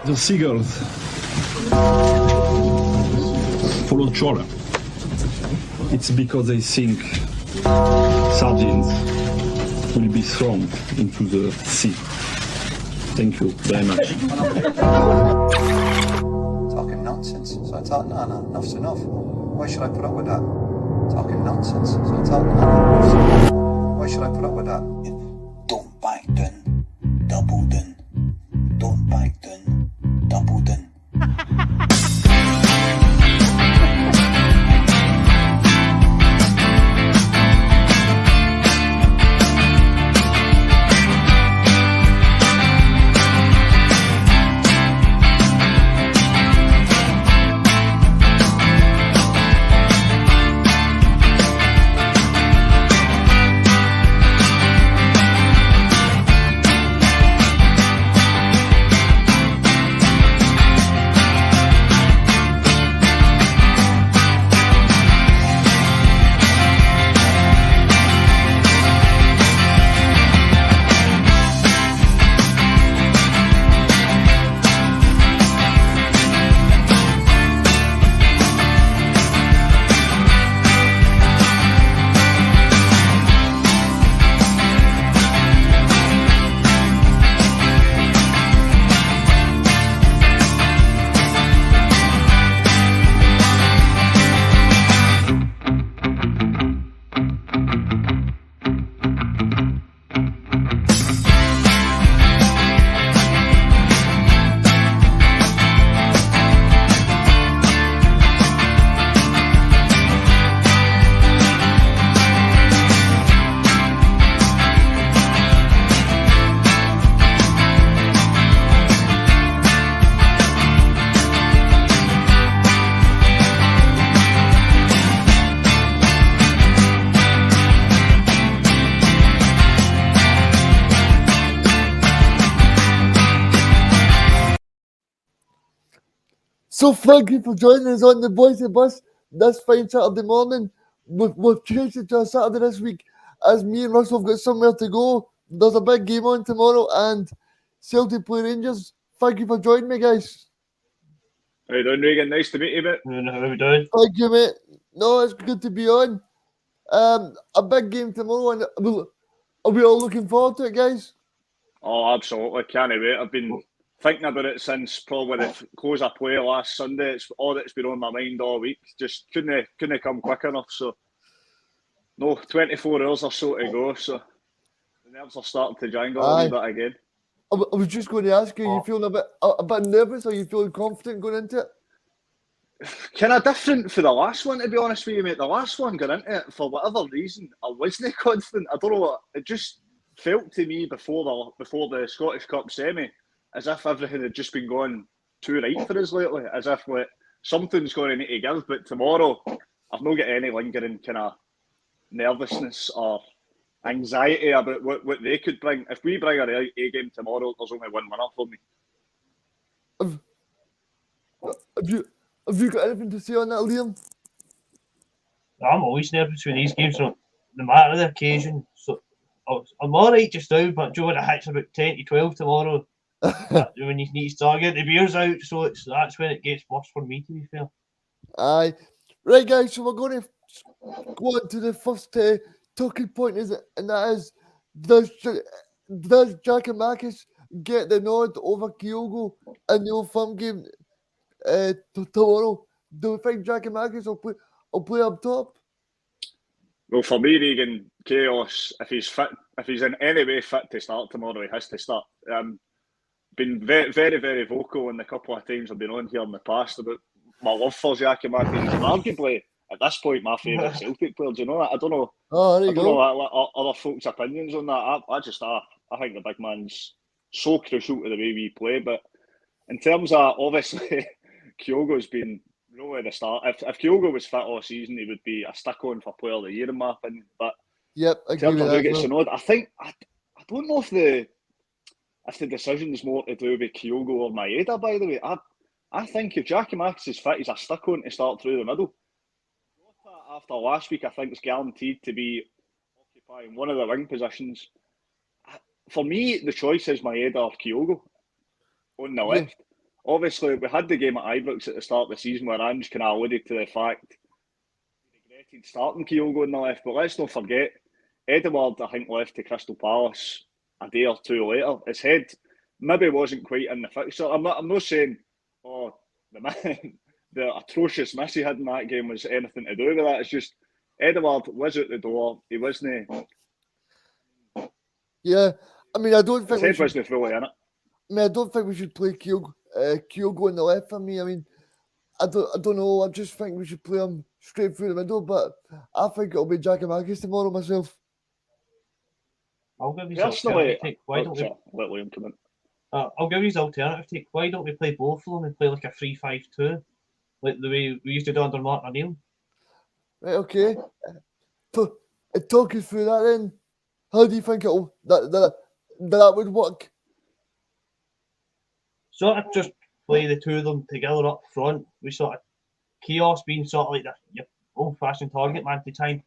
The seagulls follow trawler. It's because they think sardines will be thrown into the sea. Thank you very much. Talking nonsense. So I thought, no, enough's enough. Why should I put up with that? Talking nonsense. So I thought, no, enough's enough. Why should I put up with that? Don't back down, double down. Don't back down, double down. So thank you for joining us on the Bhoycie bus this fine Saturday morning. We've changed it to a Saturday this week as me and Russell have got somewhere to go. There's a big game on tomorrow and Celtic play Rangers. Thank you for joining me, guys. How you doing, Reegan? Nice to meet you, mate. How are we doing? Thank you, mate. No, it's good to be on. A big game tomorrow, and are we all looking forward to it, guys? Oh, absolutely. Can't wait. I've been thinking about it since probably the close of play last Sunday. It's all that's been on my mind all week. Just couldn't come quick enough. So, no, 24 hours or so to go. So, the nerves are starting to jangle a little bit again. I was just going to ask you, are you feeling a bit nervous, or are you feeling confident going into it? Kind of different for the last one, to be honest with you, mate. The last one got into it for whatever reason. I wasn't confident. I don't know what. It just felt to me before the Scottish Cup semi as if everything had just been going too right for us lately. As if something's going to need to give. But tomorrow, I've not got any lingering kind of nervousness or anxiety about what they could bring. If we bring a game tomorrow, there's only one winner for me. Have you got anything to say on that, Liam? I'm always nervous for these games, so no matter the occasion. So I'm all right just now, but Joe, when it hits about 10 to 12 tomorrow, when you need to start getting the beers out, so that's when it gets worse for me, to be fair. Aye. Right, guys, so we're going to go on to the first talking point, and that is, does Giakoumakis get the nod over Kyogo in the Old Firm game tomorrow? Do we think Giakoumakis will play up top? Well, for me, Reegan, Chaos, if he's fit, if he's in any way fit to start tomorrow, he has to start. Been very, very, very vocal in the couple of times I've been on here in the past about my love for Giakoumakis. He's arguably, at this point, my favourite Celtic player. Do you know that? I don't know. Oh, there you go. Know other folks' opinions on that. I think the big man's so crucial to the way we play. But in terms of, obviously, Kyogo's been really the start. If Kyogo was fit all season, he would be a stick-on for Player of the Year, in my opinion. But yep, in terms of who gets the nod, I think I don't know if the decision's more to do with Kyogo or Maeda. By the way, I think if Giakoumakis is fit, he's a stick-on to start through the middle. After last week, I think it's guaranteed to be occupying one of the wing positions. For me, the choice is Maeda or Kyogo on the left. obviously we had the game at Ibrox at the start of the season where Ange kind of alluded to the fact he regretted starting Kyogo on the left, but let's not forget, Edouard, I think, left to Crystal Palace a day or two later. His head maybe wasn't quite in the fixture. I'm not saying, oh, the atrocious miss he had in that game was anything to do with that. It's just Edouard was out the door. He wasn't. Yeah, I mean, I don't His think we head should. wasn't fully in it. I mean, I don't think we should play Kyogo on the left for me. I mean, I don't know. I just think we should play him straight through the middle. But I think it'll be Giakoumakis tomorrow myself. I'll give you Personally, alternative take. Why don't we? Let Liam come in. I'll give you his alternative take. Why don't we play both of them and play like a 3-5-2, like the way we used to do under Martin O'Neill? Right, okay. Talk us through that then. How do you think that would work? Sort of just play the two of them together up front. We sort of Chaos being sort of like your old-fashioned target man to try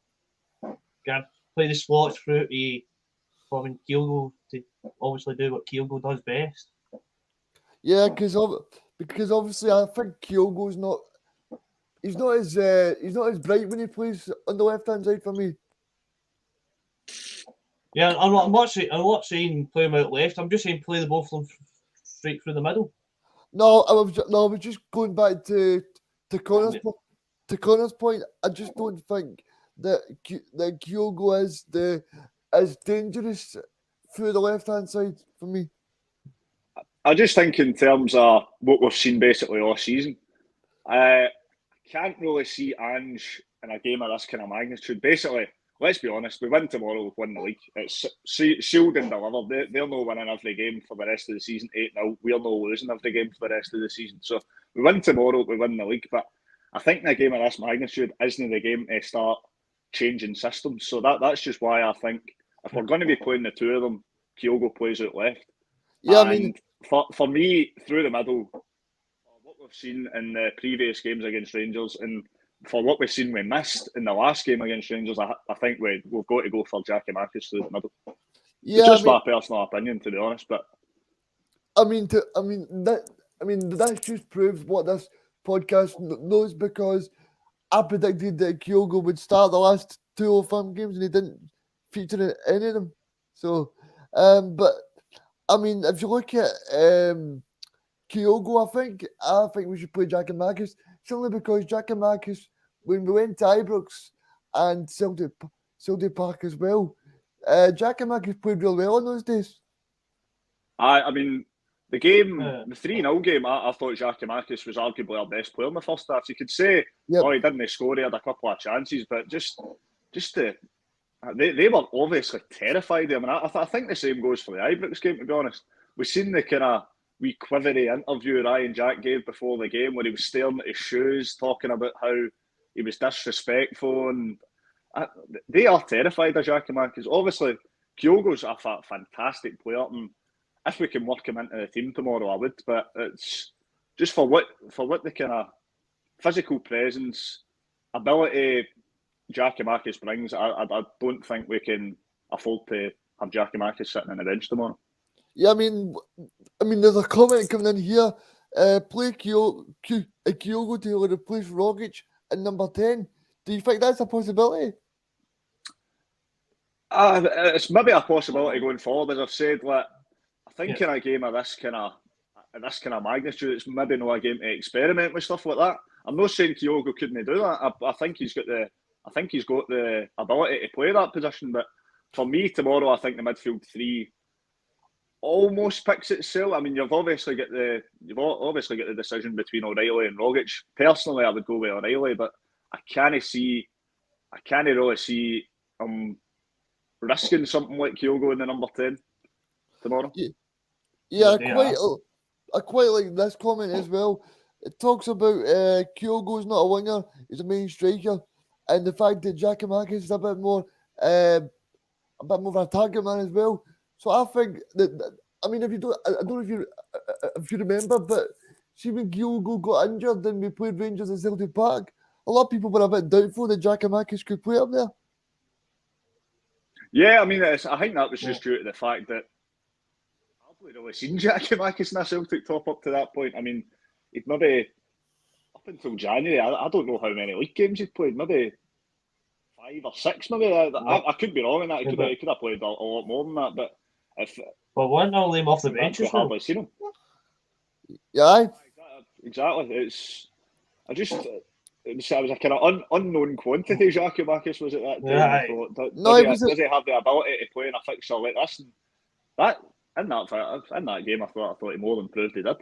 and play the slots through to from Kyogo to obviously do what Kyogo does best. Yeah, because obviously I think Kyogo's not. He's not as bright when he plays on the left hand side for me. Yeah, I'm not saying play him out left. I'm just saying play the both of them straight through the middle. No, I was just going back to Conor's point. I just don't think that Kyogo is as dangerous through the left hand side for me. I just think in terms of what we've seen basically all season, I can't really see Ange in a game of this kind of magnitude. Basically, let's be honest, we win tomorrow, we win the league. It's sealed and delivered. They're not winning every game for the rest of the season 8-0. We're not losing every game for the rest of the season. So we win tomorrow, we win the league. But I think in a game of this magnitude isn't the game to start changing systems. So that's just why I think if we're going to be playing the two of them, Kyogo plays out left. Yeah, and I mean, for me, through the middle, what we've seen in the previous games against Rangers and for what we've seen we missed in the last game against Rangers, I think we've got to go for Giakoumakis through the middle. yeah, It's just my personal opinion, to be honest. But that just proves what this podcast knows, because I predicted that Kyogo would start the last 2 or 5 games and he didn't feature in any of them. So, but I mean, if you look at Kyogo, I think we should play Giakoumakis simply because Giakoumakis, when we went to Ibrox and Celtic Park as well, Giakoumakis played really well in those days. I mean, the game, the 3-0 game, I thought Giakoumakis was arguably our best player in the first half. You could say, Yep. oh, he didn't score, he had a couple of chances, but they were obviously terrified of him. And I think the same goes for the Ibrox game, to be honest. We've seen the kind of wee quivery interview Ryan Jack gave before the game where he was staring at his shoes, talking about how he was disrespectful. And they are terrified of Giakoumakis. Obviously, Kyogo's a fantastic player, and if we can work him into the team tomorrow, I would. But it's just for what the kind of physical presence, ability Giakoumakis brings, I don't think we can afford to have Giakoumakis sitting on the bench tomorrow. Yeah, I mean, there's a comment coming in here. Play Kyogo to replace Rogic at number 10. Do you think that's a possibility? It's maybe a possibility going forward, as I've said. Like, I think in a game of this kind of magnitude, it's maybe not a game to experiment with stuff like that. I'm not saying Kyogo couldn't do that. I think he's got the ability to play that position. But for me tomorrow, I think the midfield three almost picks itself. I mean, you've obviously got the decision between O'Reilly and Rogic. Personally, I would go with O'Reilly, but I can't really see risking something like Kyogo in the number 10 tomorrow. Yeah, I quite like this comment as well. It talks about Kyogo's not a winger; he's a main striker, and the fact that Giakoumakis is a bit more of a target man as well. So I think that I don't know if you remember, but see when Kyogo got injured and we played Rangers at Celtic Park, a lot of people were a bit doubtful that Giakoumakis could play up there. Yeah, I mean, I think that was just due to the fact that We'd always seen Giakoumakis in a Celtic top up to that point. I mean, he'd maybe, up until January, I don't know how many league games he'd played, maybe 5 or 6 maybe. I could be wrong in that, he could have played a lot more than that, but if... Well, one, I'll leave him off the bench as well. Hardly seen him. Yeah, Exactly. It was a kind of unknown quantity. Giakoumakis was at that time. Yeah, I thought, does he have the ability to play in a fixture like this? And that in that game, I thought he more than proved he did.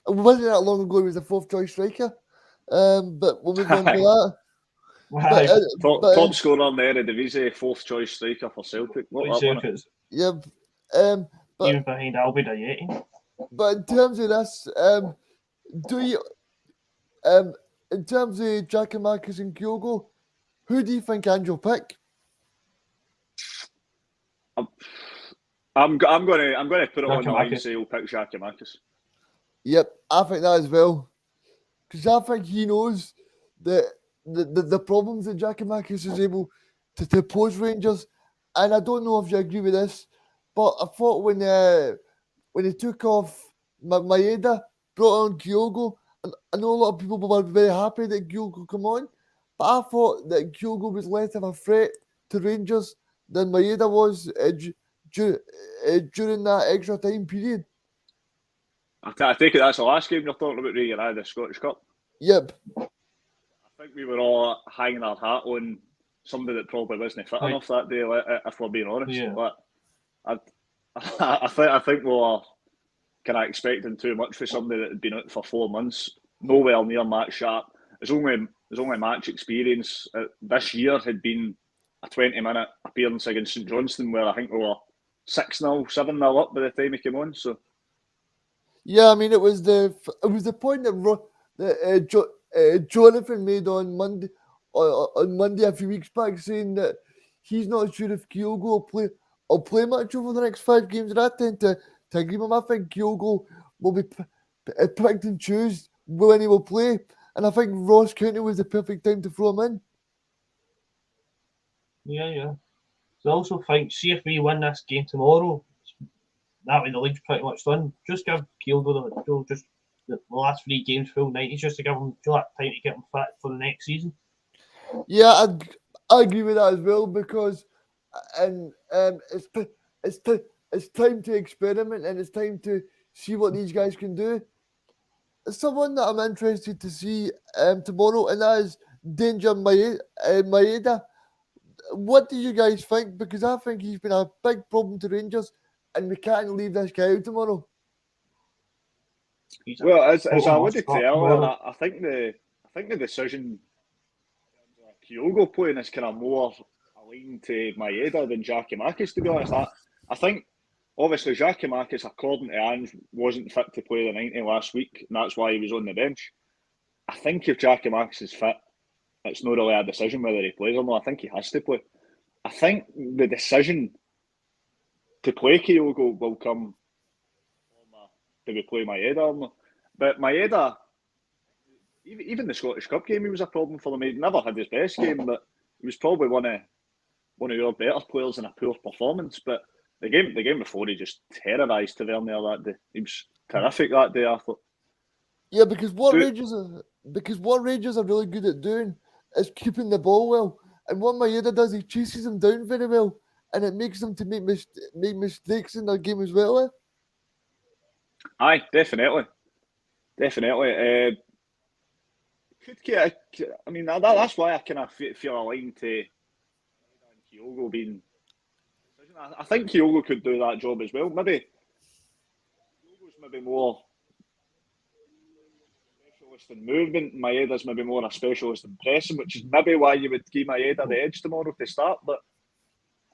it wasn't that long ago he was a 4th choice striker. But we'll move on to that. Top scorer in the Eredivisie, 4th choice striker for Celtic. Yeah. But even behind Albi Dayeti. But in terms of this, do you, in terms of Giakoumakis and Kyogo, who do you think Andrew will pick? I'm going to put it on the line and say he'll pick Giakoumakis. Yep, I think that as well, because I think he knows the problems that Giakoumakis is able to pose Rangers, and I don't know if you agree with this, but I thought when he took off Maeda, brought on Kyogo, and I know a lot of people were very happy that Kyogo come on, but I thought that Kyogo was less of a threat to Rangers than Maeda was during that extra time period. I take it that's the last game you're talking about, Reegan, the Scottish Cup. Yep. I think we were all hanging our hat on somebody that probably wasn't fit enough that day, if we're being honest. Yeah. But I think we were kind of expecting too much for somebody that had been out for 4 months, nowhere near match sharp. His only match experience this year had been a 20-minute appearance against St Johnstone, where I think we were 6-0, 7-0 up by the time he came on. So. Yeah, I mean it was the point that Jonathan made on Monday a few weeks back, saying that he's not sure if Kyogo will play much over the next 5 games, and I tend to agree with him. I think Kyogo will be picked and choose when he will play, and I think Ross County was the perfect time to throw him in. Yeah. So I also think, see if we win this game tomorrow, that way the league's pretty much done. Just give Kyogo just the last 3 games full 90s, just to give him that time to get him fit for the next season. Yeah, I agree with that as well, because it's time to experiment, and it's time to see what these guys can do. Someone that I'm interested to see tomorrow, and that is Danger Maeda. What do you guys think? Because I think he's been a big problem to Rangers, and we can't leave this guy out tomorrow. Well, as I alluded to earlier, I think the decision of Kyogo playing is kind of more aligned to Maeda than Giakoumakis, to be honest. I think, obviously, Giakoumakis, according to Ange, wasn't fit to play the 90 last week, and that's why he was on the bench. I think if Giakoumakis is fit, it's not really a decision whether he plays or not. I think he has to play. I think the decision to play Kyogo will come do we play Maeda or not. But Maeda, even the Scottish Cup game, he was a problem for them. He never had his best game, but he was probably one of your better players in a poor performance. But the game before, he just terrorised Tavernier that day. He was terrific that day, I thought. Yeah, because what Rangers are really good at doing is keeping the ball well. And what Maeda does, he chases them down very well, and it makes them to make mistakes in their game as well. Aye, definitely. I mean, that's why I kind of feel aligned to Kyogo being. I think Kyogo could do that job as well. Maybe Kyogo's more specialist in movement. Maeda's maybe more a specialist in pressing, which is maybe why you would give Maeda the edge tomorrow to start. But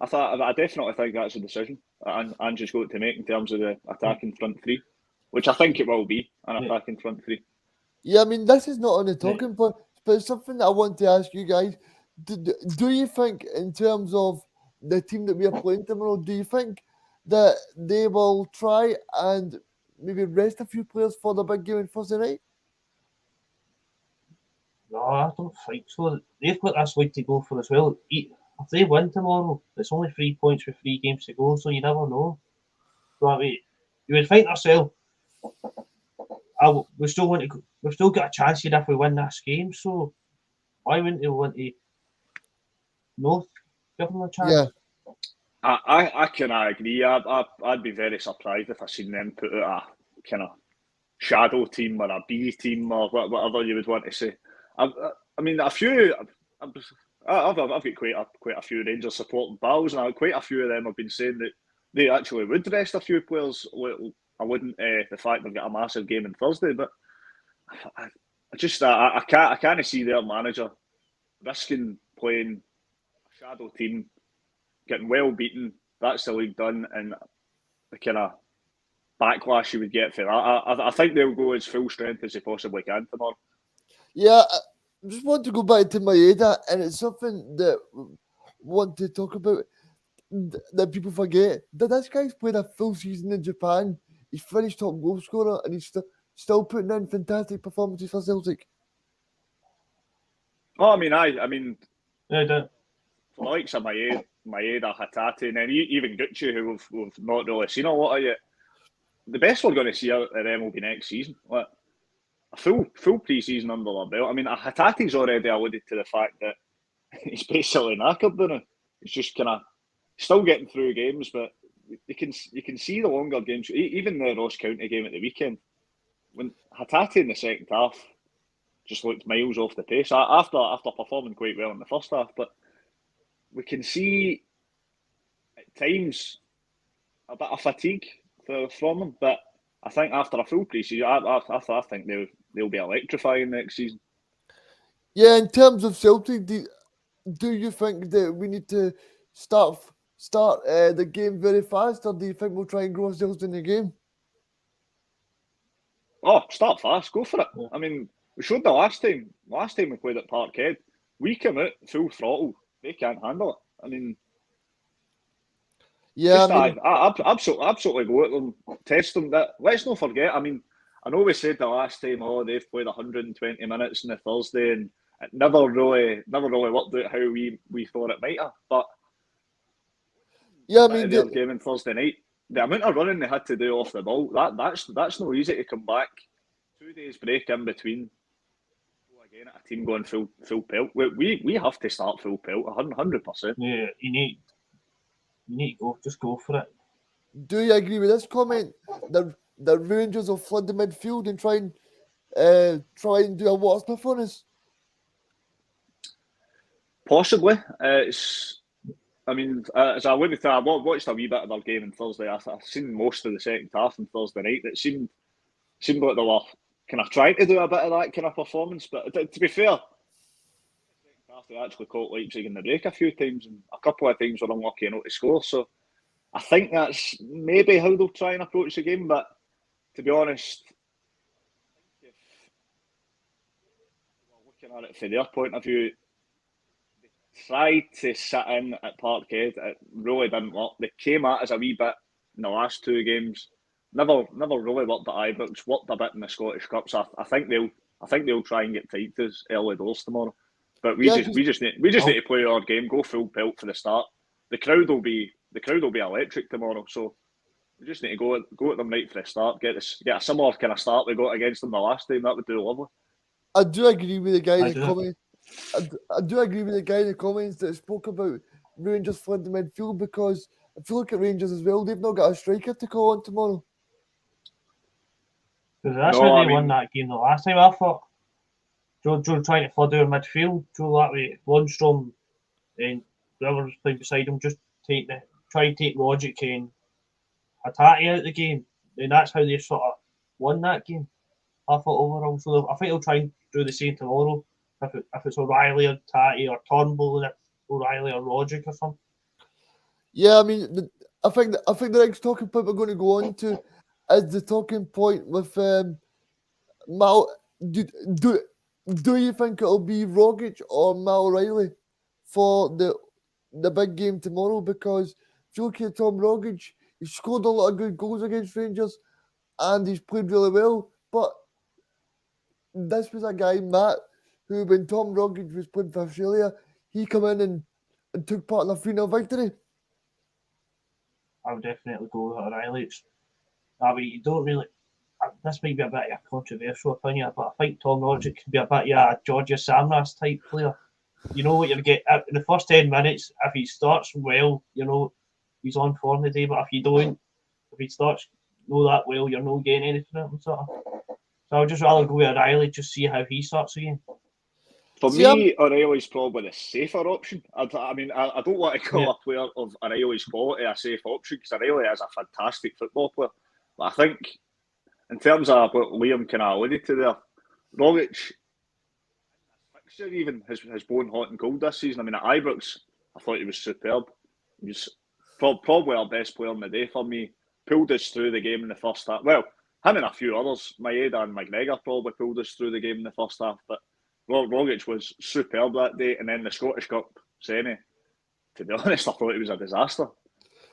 I definitely think that's a decision Ange's got to make in terms of the attacking front 3. Which I think it will be, an attacking front 3. Yeah, I mean, this is not on the talking point, but it's something that I want to ask you guys. Do you think, in terms of the team that we are playing tomorrow, do you think that they will try and maybe rest a few players for the big game on Thursday night? No, I don't think so. They've got this league to go for as well. If they win tomorrow, it's only 3 points with 3 games to go, so you never know. So, I mean, you would think ourselves, we still want to. We've still got a chance here if we win this game. So why wouldn't they want to? Give them a chance. Yeah. I can agree. I'd be very surprised if I seen them put out a kind of shadow team or a B team or whatever you would want to say. I mean, a few. I've got quite a few Rangers supporting pals, and quite a few of them have been saying that they actually would rest a few players. I wouldn't. The fact they've got a massive game on Thursday, but I can't see their manager risking playing a shadow team, getting well beaten. That's the league done, and the kind of backlash you would get for that. I think they'll go as full strength as they possibly can tomorrow. Yeah, I just want to go back to Maeda, and it's something that I want to talk about that people forget. That this guy's played a full season in Japan. He's finished top goal scorer, and he's still putting in fantastic performances for Celtic. Oh, I mean, Yeah, for the likes of Maeda, Hatate, and then even Gucci, who we've not really seen a lot of yet. The best we're going to see out of them will be next season. Like, a full pre-season under their belt. I mean, Hatate's already alluded to the fact that he's basically knackered now. He's just kind of still getting through games, but you can see the longer games. Even the Ross County game at the weekend, when Hatate in the second half just looked miles off the pace after performing quite well in the first half, but we can see at times a bit of fatigue from them. But I think after a full pre-season, I think they'll be electrifying next season. Yeah, in terms of Celtic, do you think that we need to start the game very fast, or do you think we'll try and grow ourselves in the game? Oh, start fast, go for it. Yeah. I mean, we showed the last time we played at Parkhead, we came out full throttle. They can't handle it. I mean, Yeah, absolutely go at them, test them. Let's not forget. I mean, I know we said the last time, they've played 120 minutes on the Thursday, and it never really worked out how we thought it might have. But yeah, I mean, their game on Thursday night, the amount of running they had to do off the ball, that's not easy to come back. 2 days break in between. Again, a team going full pelt. We have to start full pelt, 100%. Yeah, you need to go. Just go for it. do you agree with this comment that Rangers will flood the midfield and try and do a Wasp on us? Possibly. I mean, as I alluded to, I watched a wee bit of their game on Thursday. I've seen most of the second half on Thursday night. It seemed like they were kind of trying to do a bit of that kind of performance. But to be fair, they actually caught Leipzig in the break a few times, and a couple of times were unlucky not to score. So I think that's maybe how they'll try and approach the game. But to be honest, if we're looking at it from their point of view, they tried to sit in at Parkhead. It really didn't work. They came at us a wee bit in the last two games. Never really worked at Ibrox. Worked a bit in the Scottish Cup. So I think they'll try and get tight to us early doors tomorrow. But we just need to play our game. Go full pelt for the start. The crowd will be electric tomorrow. So we just need to go at them right for the start. Get a similar kind of start we got against them the last time. That would do lovely. I do agree with the guy in the comments. I do agree with the guy in the comments that spoke about Rangers flood the midfield, because if you look at Rangers as well, they've not got a striker to call on tomorrow. Because that's how they won that game the last time. I thought Joe trying to flood our midfield. Joe that way, Lundstrom and whoever was playing beside him, just try and take Logic and Hatate out of the game. And that's how they sort of won that game. I thought overall. So I think they'll try and do the same tomorrow. If it's O'Reilly or Tatty or Turnbull, and O'Reilly or Logic or something. Yeah, I mean, I think the next talking point we're going to go on to is the talking point with Mal. Do you think it'll be Rogic or Mal O'Reilly for the big game tomorrow? Because if you look at Tom Rogic, he's scored a lot of good goals against Rangers and he's played really well. But this was a guy, Matt, who when Tom Rogic was playing for Australia, he come in and took part in a 3-0 victory. I would definitely go with O'Reilly. I mean, you don't really. This might be a bit of a controversial opinion, but I think Tom Roderick can be a bit of a Georgia Samras type player. You know what you get in the first 10 minutes. If he starts well, you know he's on form today. But if you don't, if he starts that well, you're not getting anything out of him. Sort of. So I'd just rather go with O'Reilly, just see how he starts again. For me, O'Reilly's probably the safer option. I mean, I don't want to call a player of O'Reilly's quality a safe option because O'Reilly is a fantastic football player. But I think, in terms of what Liam kind of alluded to there, Rogic, fixture even, has blown hot and cold this season. I mean, at Ibrox, I thought he was superb. He was probably our best player in the day for me. Pulled us through the game in the first half. Well, him and a few others, Maeda and McGregor probably pulled us through the game in the first half. But Rogic was superb that day. And then the Scottish Cup semi, to be honest, I thought it was a disaster.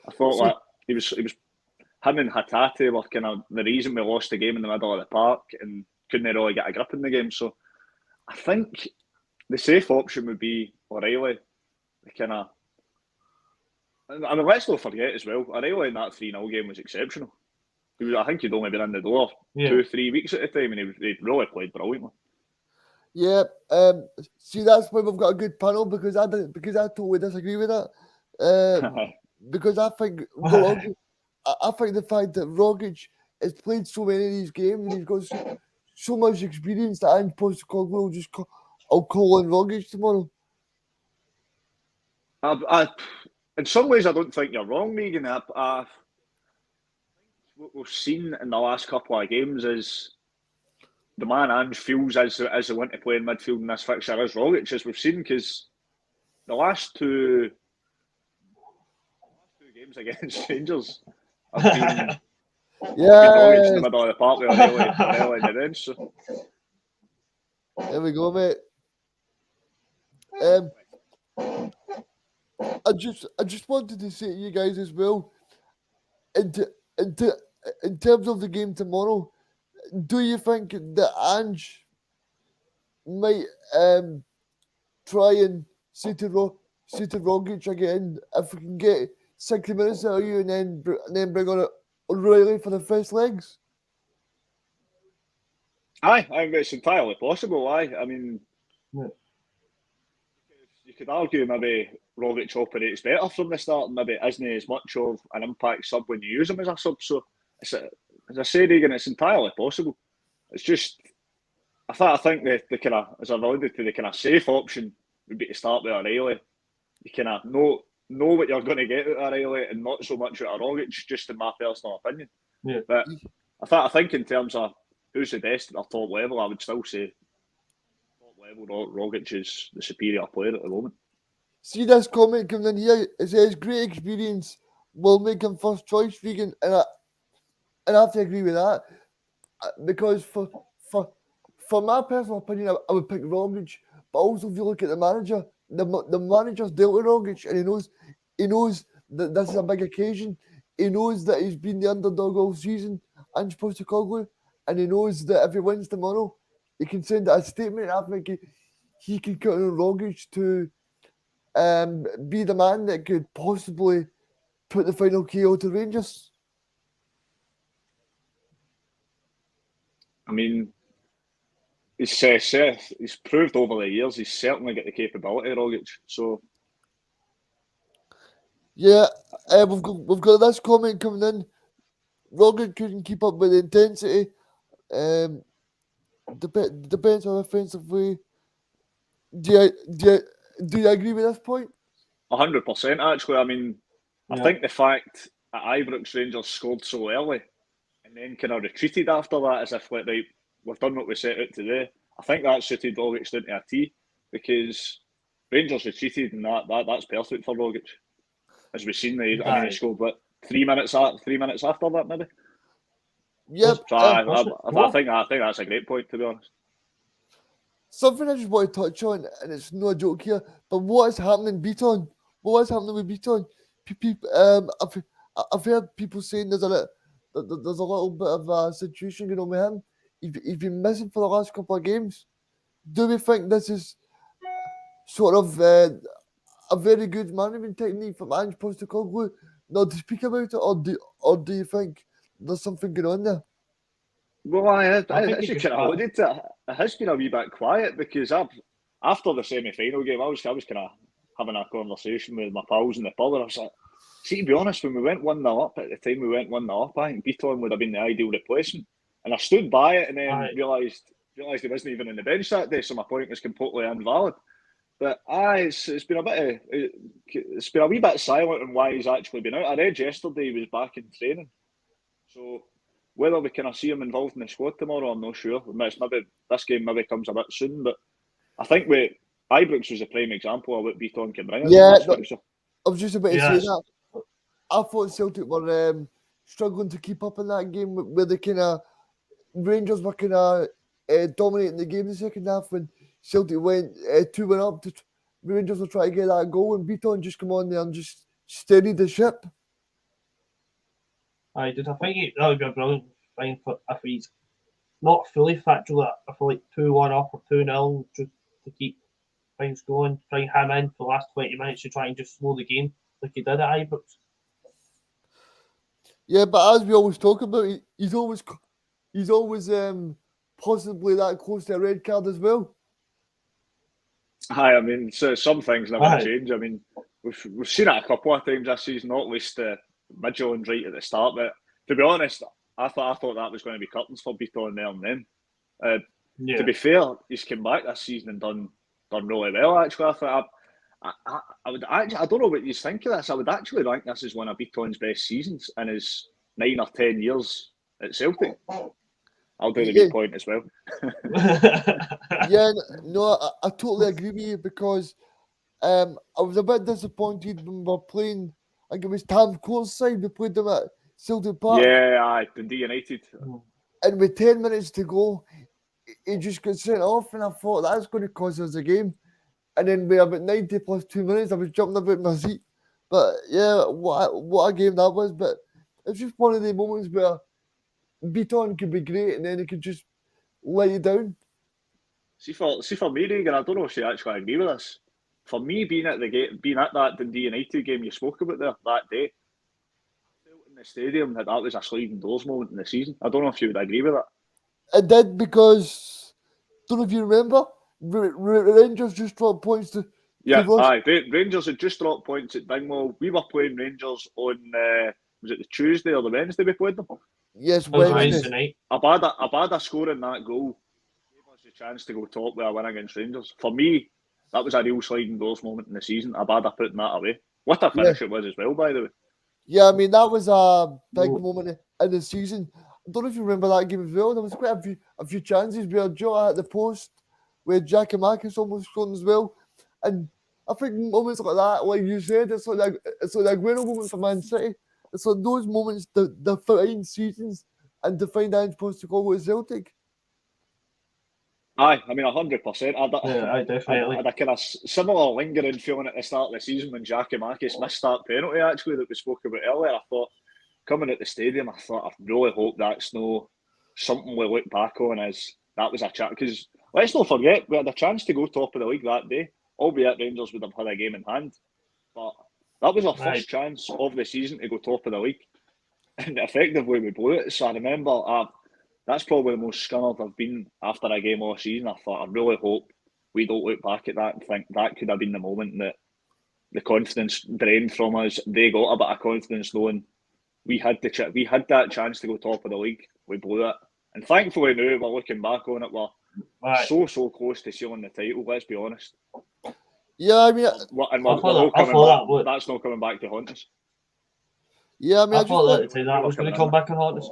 I thought that he was him and Hatate were kind of the reason we lost the game in the middle of the park and couldn't really get a grip in the game. So I think the safe option would be O'Reilly. I mean, let's not forget as well, O'Reilly in that 3-0 game was exceptional. I think he'd only been in the door 2-3 weeks at the time, and he really played brilliantly. Yeah, see, that's why we've got a good panel because I totally disagree with that. Because I think the fact that Rogic has played so many of these games and he's got so much experience that Ange Postecoglou I'll call on Rogic tomorrow. In some ways, I don't think you're wrong, Reegan. What we've seen in the last couple of games is the man Ange feels as they want to play in midfield in this fixture is Rogic, as we've seen, because the last two games against Rangers have been Rogic in the middle of the park with O'Reilly in the bench. So. There we go, mate. I just wanted to say to you guys as well, in terms of the game tomorrow, do you think that Ange might try and say to Rogic again, if we can get 60 minutes out of you and then bring on O'Reilly for the first legs? Aye, I mean, it's entirely possible. I mean, you could argue maybe Rogic operates better from the start and maybe isn't as much of an impact sub when you use him as a sub. So, as I say, Reegan, it's entirely possible. It's just, I think the kind of, as I've alluded to, the kind of safe option would be to start with O'Reilly. You kind of know what you're going to get out of O'Reilly and not so much out of Rogic, just in my personal opinion. Yeah. But I think in terms of who's the best at our top level, I would still say top level Rogic is the superior player at the moment. See this comment coming in here. It says great experience will make him first choice, Reegan, and I have to agree with that because for my personal opinion, I would pick Rogic. But also, if you look at the manager, the manager's dealt with Rogic, and he knows that this is a big occasion. He knows that he's been the underdog all season, Ange Postecoglou, and he knows that if he wins tomorrow, he can send a statement. I think he can count on Rogic to be the man that could possibly put the final KO to Rangers. I mean, he's proved over the years he's certainly got the capability, Rogic. So, yeah, we've got this comment coming in. Rogic couldn't keep up with the intensity. Depends on offensively. Do you agree with this point? 100%. Actually, I mean, I think the fact that Ibrox Rangers scored so early and then kind of retreated after that, as if like we've done what we set out to do. I think that suited Rogic down to a T because Rangers retreated and that's perfect for Rogic. As we've seen, he scored what 3 minutes after that, maybe. Yep. So I think that's a great point, to be honest. Something I just want to touch on, and it's no joke here, but what is happening Beaton? What is happening with Beaton? I've heard people saying there's a little bit of a situation going on with him. He's been missing for the last couple of games. Do we think this is sort of a very good management technique from Ange Postecoglou not to speak about it, or do you think there's something going on there. Well, I think as it you just kind of alluded to, it has been a wee bit quiet because after the semi-final game, I was kind of having a conversation with my pals in the pub, and I was like, see, to be honest, when we went 1-0 up, at the time we went 1-0 up, I think Beaton would have been the ideal replacement. And I stood by it and then realised he wasn't even on the bench that day, so my point was completely invalid. But it's been a wee bit silent on why he's actually been out. I read yesterday he was back in training, so whether we can see him involved in the squad tomorrow, I'm not sure. Maybe this game maybe comes a bit soon, but I think Ibrox was a prime example of what Beaton can bring. Yeah, I was just about to say Yes. that. I thought Celtic were struggling to keep up in that game where the kind of Rangers were kind of dominating the game in the second half when Celtic went 2-1 up. The Rangers were trying to get that goal and Beaton just come on there and just steadied the ship. I think that would be a brilliant thing for if he's not fully fit, for like 2-1 up or 2-0 just to keep things going, bring him in for the last 20 minutes to try and just slow the game like he did at Ibrox. Yeah, but as we always talk about, he's always possibly that close to a red card as well. I mean, so some things never change. I mean, we've seen it a couple of times this season, not least the Midtjylland right at the start. But to be honest, I thought that was going to be curtains for Beaton there and then. To be fair, he's come back this season and done really well. Actually, I thought I would actually, I don't know what you think of this. I would actually rank this as one of Beaton's best seasons in his 9 or 10 years at Celtic. I'll do the wee point as well. Yeah, no, I totally agree with you because I was a bit disappointed when we were playing. I think it was Tam Cole's side. We played them at Celtic Park. Yeah, aye, Dundee United. And with 10 minutes to go, he just got sent off, and I thought that's going to cost us a game. And then with about 90 plus 2 minutes, I was jumping about my seat. But yeah, what a game that was. But it's just one of the moments where Beaton could be great, and then he could just let you down. See for me, Reegan, I don't know if you actually agree with this. For me, being at that Dundee United game you spoke about there that day, I felt in the stadium that was a sliding doors moment in the season. I don't know if you would agree with that. I did because, don't know if you remember, Rangers just dropped points to. Rangers had just dropped points at Dingwall. We were playing Rangers on was it the Tuesday or the Wednesday we played them? Yes, Wednesday night. Abada scoring that goal gave us a chance to go top with a win against Rangers. For me, that was a real sliding doors moment in the season. Abada putting that away. What a finish it was as well, by the way. Yeah, I mean, that was a big moment in the season. I don't know if you remember that game as well. There was quite a few chances where Joe at the post, where Giacomakis almost scored as well. And I think moments like that, like you said, it's like the Aguero moment for Man City. It's like those moments that define seasons and define Ange Postecoglou at Celtic. Aye, I mean 100%. I definitely. I had a kind of similar lingering feeling at the start of the season when Giacomakis missed that penalty actually that we spoke about earlier. I thought, coming at the stadium, I really hope that's no something we look back on as that was a chance. Because let's not forget, we had a chance to go top of the league that day, albeit Rangers would have had a game in hand. But that was our first chance of the season to go top of the league. And effectively we blew it. So I remember that's probably the most scunnered I've been after a game all season. I thought, I really hope we don't look back at that and think that could have been the moment that the confidence drained from us. They got a bit of confidence knowing we had that chance to go top of the league. We blew it. And thankfully now we're looking back on it, we're so close to sealing the title, let's be honest. Yeah, I mean, that's not coming back to haunt us. Yeah, I mean, I thought that was going to come back and haunt us.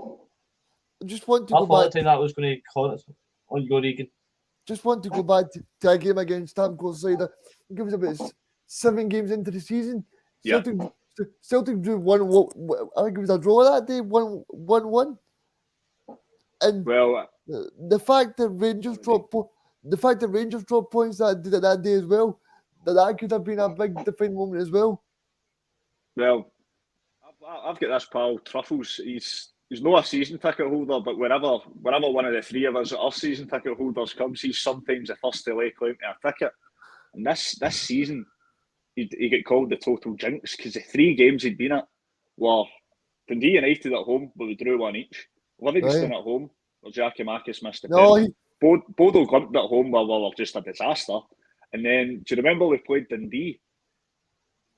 I just want to go back. That was going to haunt us. On your Reegan. Just want to go back to a game against Stamcore's side. I think it was about 7 games into the season. Yeah. Celtic drew 1-1. I think it was a draw that day, 1-1. And the fact that Rangers dropped points that day as well, that could have been a big defining moment as well. Well, I've got this pal Truffles. He's not a season ticket holder, but whenever one of the three of us that are season ticket holders comes, he's sometimes the first to lay claim to a ticket. And this season, he got called the total jinx because the 3 games he'd been at were Dundee United at home, but we drew 1 each. Livingston Right. at home, where Jackie Marcus missed the No, penalty. Bodo Glimt at home, where we were just a disaster. And then, do you remember we played Dundee?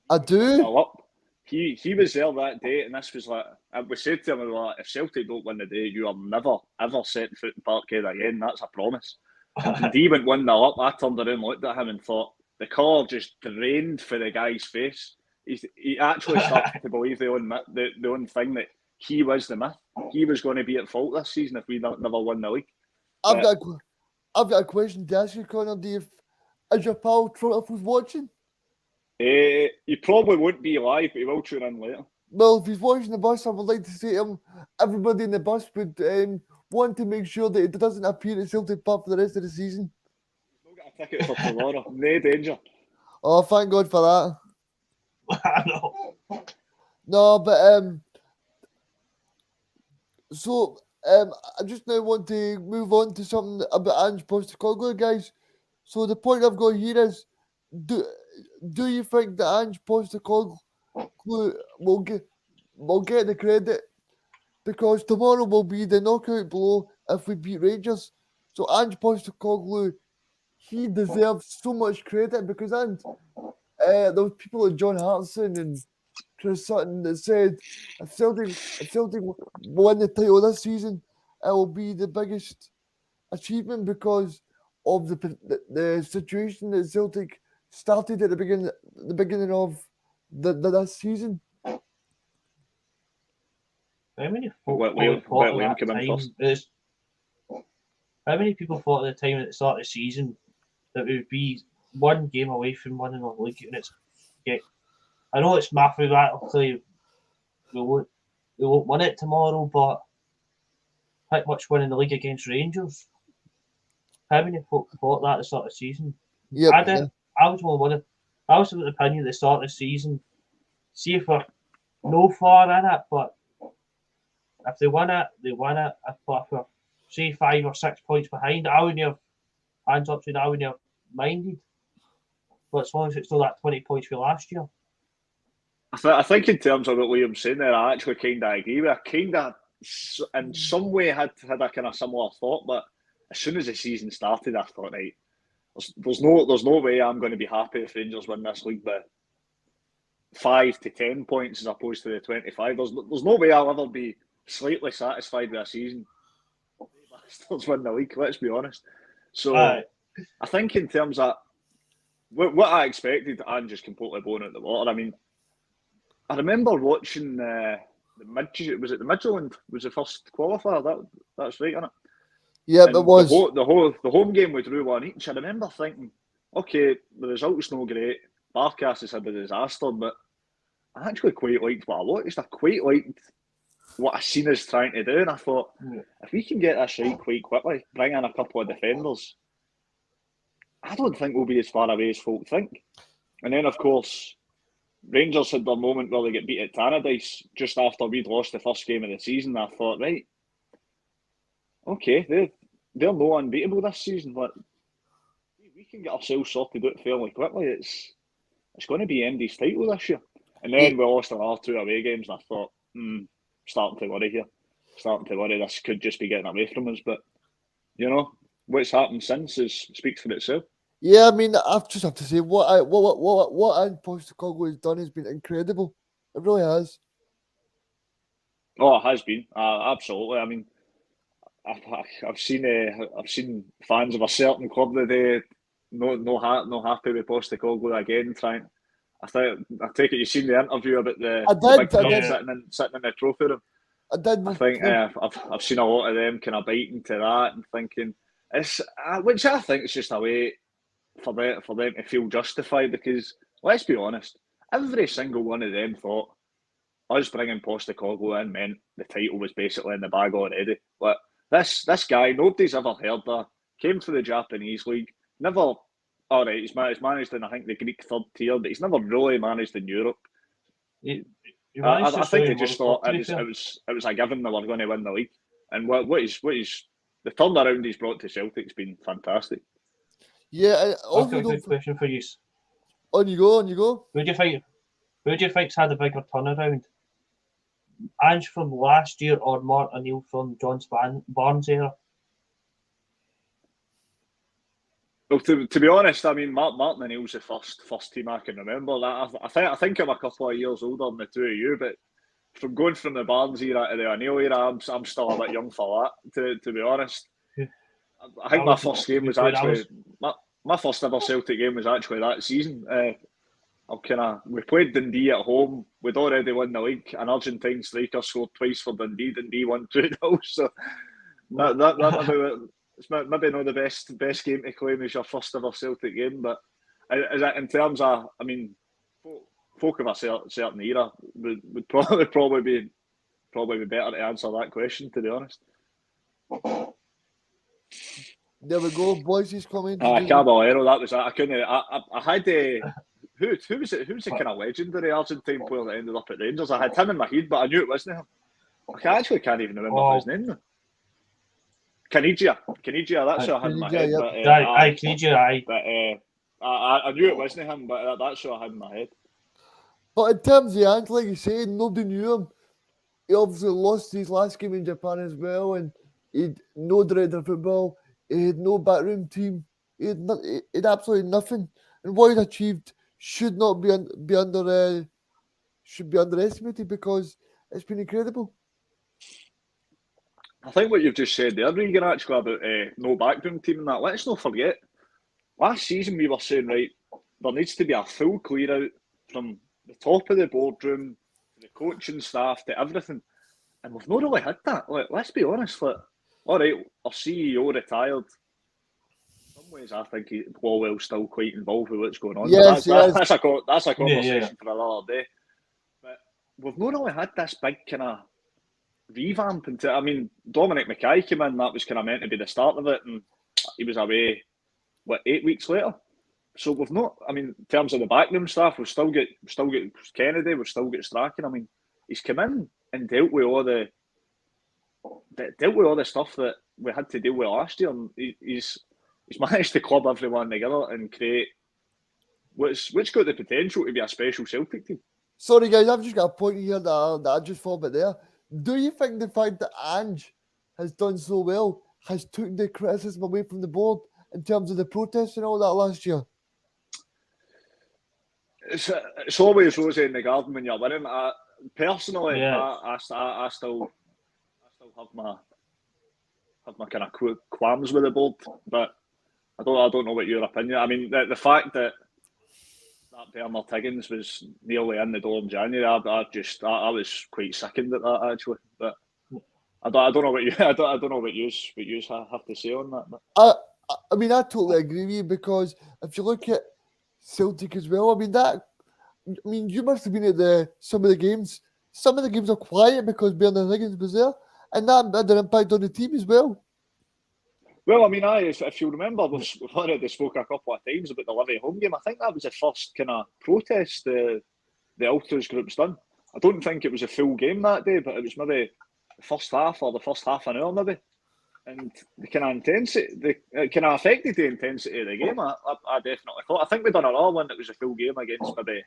I do. Well, up. He was there that day, and this was like, we said to him, we were like, if Celtic don't win the day, you are never, ever setting foot in Parkhead again. That's a promise. And Dundee went 1-0 up. I turned around, looked at him, and thought, the colour just drained for the guy's face. He actually started to believe the own thing that he was the myth. He was going to be at fault this season if we never won the league. I've got a question to ask you, Conor. Is your pal Trump was watching? He probably won't be live, but he will tune in later. Well, if he's watching the bus, I would like to say to him, everybody in the bus would want to make sure that it doesn't appear at Celtic Park for the rest of the season. He's not got a ticket for tomorrow. No danger. Oh, thank God for that. I know. No, but so I just now want to move on to something about Ange Postecoglou, guys. So the point I've got here is, do you think that Ange Postecoglou will get the credit? Because tomorrow will be the knockout blow if we beat Rangers. So Ange Postecoglou, he deserves so much credit because there was people like John Hartson and Chris Sutton that said if Celtic win the title this season, it will be the biggest achievement because of the situation that Celtic started at the beginning of this season. How many Let Liam come in first. How many people thought at the time at the start of the season that we would be one game away from winning the league? And I know it's mathematically we won't win it tomorrow, but pretty much winning the league against Rangers. How many folk thought that at the start of the season? Yeah, I did. I was of the opinion at the start of the season. See if we're no far in it, but if they win it, they win it. If we're say 5 or 6 points behind, I wouldn't have hands up to I wouldn't have minded. But as long as it's still that 20 points for last year. I think in terms of what Liam's saying there, I actually kind of agree with. I kind of, in some way, had a kind of similar thought. But as soon as the season started, I thought, right, there's no way I'm going to be happy if Rangers win this league by 5 to 10 points as opposed to the 25. There's no way I'll ever be slightly satisfied with a season. Bastards win the league. Let's be honest. So I think in terms of what I expected, I'm just completely blown out the water. I mean, I remember watching the Midfield was the first qualifier. That's right, isn't it? Yeah, and it was. The home game we drew 1 each. I remember thinking, okay, the result's no great. Barkas has had a disaster, but I actually quite liked what I watched. I quite liked what I seen us trying to do, and I thought, if we can get this right quite quickly, bring in a couple of defenders, I don't think we'll be as far away as folk think. And then, of course, Rangers had their moment where they get beat at Tannadice just after we'd lost the first game of the season. I thought, right, okay, they're no unbeatable this season, but we can get ourselves sorted out fairly quickly. It's going to be MD's title this year. And then we lost our 2 away games, and I thought, starting to worry here. Starting to worry this could just be getting away from us. But, you know, what's happened since speaks for itself. Yeah, I mean, I just have to say what Ange Postecoglou has done has been incredible. It really has. Oh, it has been absolutely. I mean, I've seen fans of a certain club today no happy with Postecoglou again. I take it you've seen the interview about the big club sitting in the trophy room. I did. I think I've seen a lot of them kind of biting to that and thinking it's which I think is just a way for them to feel justified, because let's be honest, every single one of them thought us bringing Postecoglou in meant the title was basically in the bag already. But this guy, nobody's ever heard of, came to the Japanese league, never. All right, he's managed in, I think, the Greek third tier, but he's never really managed in Europe. I think they just thought it was a given they were going to win the league, and what he's the turnaround he's brought to Celtic's been fantastic. Yeah, I've got a good question for you. On you go. Who do you think's had a bigger turnaround? Ange from last year or Martin O'Neill from John Barnes era? Well, to be honest, I mean, Martin O'Neill's the first team I can remember. I think I'm a couple of years older than the two of you, but from going from the Barnes era to the O'Neill era, I'm still a bit young for that, to be honest. I think my first game was actually... My first ever Celtic game was actually that season. We played Dundee at home. We'd already won the league. An Argentine striker scored twice for Dundee. Dundee won 2-0. So it's maybe not the best game to claim as your first ever Celtic game. But in terms of, I mean, folk of a certain era would probably be better to answer that question, to be honest. There we go. Bhoycie's coming. Caballero, that was it. I couldn't. I had who was it? Who was the kind of legendary Argentine player that ended up at Rangers? I had him in my head, but I knew it wasn't him. I actually can't even remember his name. Caniggia, that's who I had in my head. Yep. Caniggia. But I knew it wasn't him, but that's who I had in my head. But in terms of Ange, like you said, nobody knew him. He obviously lost his last game in Japan as well, and he'd no director of football. He had no backroom team. He had absolutely nothing. And what he's achieved should not be underestimated, because it's been incredible. I think what you've just said there, Reegan, actually about no backroom team and that. Let's not forget, last season we were saying, right, there needs to be a full clear out from the top of the boardroom to the coaching staff to everything, and we've not really had that. Like, let's be honest. Like, all right, our CEO retired. In some ways, I think Collow still quite involved with what's going on. Yes, that's a conversation for another day. But we've not really had this big kind of revamp into. I mean, Dominic McKay came in. That was kind of meant to be the start of it, and he was away 8 weeks later. So we've not. I mean, in terms of the backroom staff, we've still got Kennedy. We've still got Strachan. I mean, he's come in and dealt with all the stuff that we had to deal with last year, and he's managed to club everyone together and create which got the potential to be a special Celtic team. Sorry guys, I've just got a point here that I just thought about there. Do you think the fact that Ange has done so well has taken the criticism away from the board in terms of the protests and all that last year? It's always rosy in the garden when you're winning. Personally, I still have my kind of qualms with the board, but I don't know what your opinion. I mean, the fact that Bernard Higgins was nearly in the door in January, I was quite sickened at that actually. But I don't know what you have to say on that. But. I mean, I totally agree with you, because if you look at Celtic as well, I mean, you must have been at some of the games. Some of the games are quiet because Bernard Higgins was there, and that had an impact on the team as well. Well, I mean, if you remember, we've already spoke a couple of times about the Livy home game. I think that was the first kind of protest the Ultras group's done. I don't think it was a full game that day, but it was maybe the first half or the first half an hour maybe. And the kind of intensity, it kind of affected the intensity of the game. I definitely thought. I think we done another one that was a full game against maybe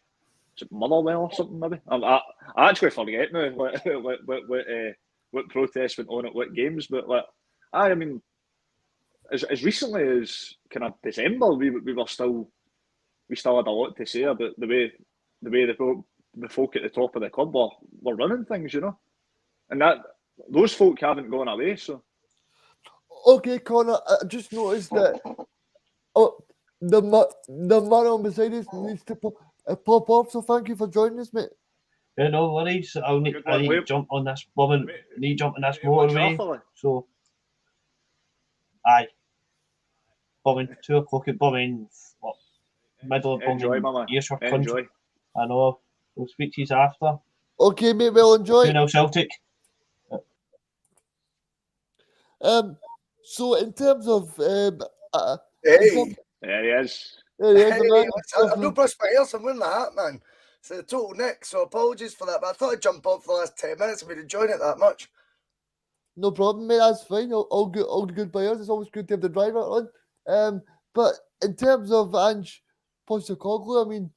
Motherwell or something maybe. I actually forget now what protests went on at what games, but I mean, as recently as kind of December, we still had a lot to say about the way the folk at the top of the club were running things, you know, and that those folk haven't gone away. So. Okay, Conor, I just noticed that the man on beside us needs to pop off, so thank you for joining us, mate. Yeah, no worries. I need to jump on this woman. Need to jump on this motorway. So, aye. Bombing 2 o'clock at bombing. Middle of bombing. Years for country. I know. We'll speak to you after. Okay, mate. Well, enjoy. 2-0 Celtic. So in terms of there he is. I've no brush my hair, so I'm wearing the hat, man. It's a total nick, so apologies for that. But I thought I'd jump on for the last 10 minutes. I've been enjoying it that much. No problem, mate. That's fine. All good players. It's always good to have the driver on. But in terms of Ange Postecoglou, I mean,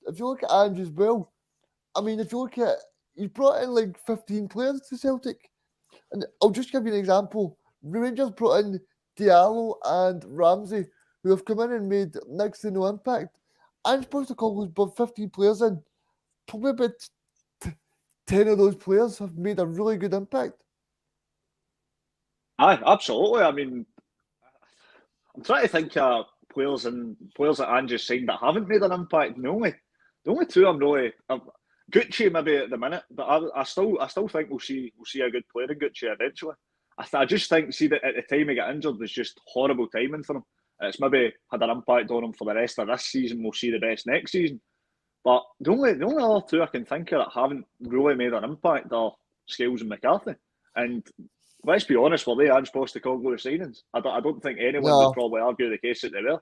if you look at Ange as well, I mean, if you look at He's brought in like 15 players to Celtic. And I'll just give you an example. Rangers brought in Diallo and Ramsey, who have come in and made next to no impact. And Postecoglou's brought 15 players in. Probably about 10 of those players have made a really good impact. Aye, absolutely. I mean, I'm trying to think of players that Ange signed that haven't made an impact. The only two I'm really Gucci maybe at the minute, but I still think we'll see a good player in Gucci eventually. I just think that at the time he got injured was just horrible timing for him. It's maybe had an impact on him for the rest of this season. We'll see the best next season. But the only other two I can think of that haven't really made an impact are Scales and McCarthy. And let's be honest, were they Ange Postecoglou signings? I don't think anyone would probably argue the case that they were.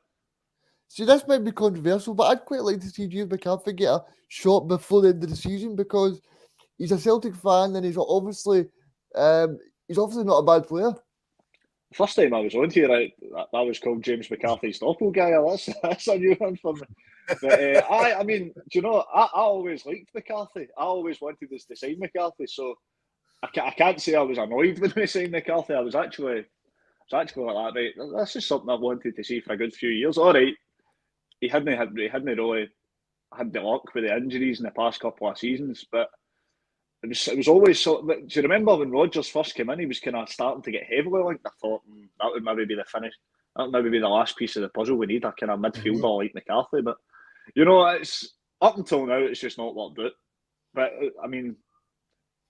See, this might be controversial, but I'd quite like to see James McCarthy get a shot before the end of the season because he's a Celtic fan and he's obviously not a bad player. First time I was on here, I was called James McCarthy's doppelganger. That's a new one for me. But I mean, do you know, I always liked McCarthy. I always wanted us to sign McCarthy, so I can't say I was annoyed when we signed McCarthy. I was actually like that. Right, that's just something I've wanted to see for a good few years. All right, he hadn't really had the luck with the injuries in the past couple of seasons, but it was always so. Do you remember when Rodgers first came in? He was kind of starting to get heavily linked. I thought that would maybe be the finish. That would maybe be the last piece of the puzzle we need, a kind of midfielder like McCarthy. But you know, it's up until now, it's just not worked out. But I mean,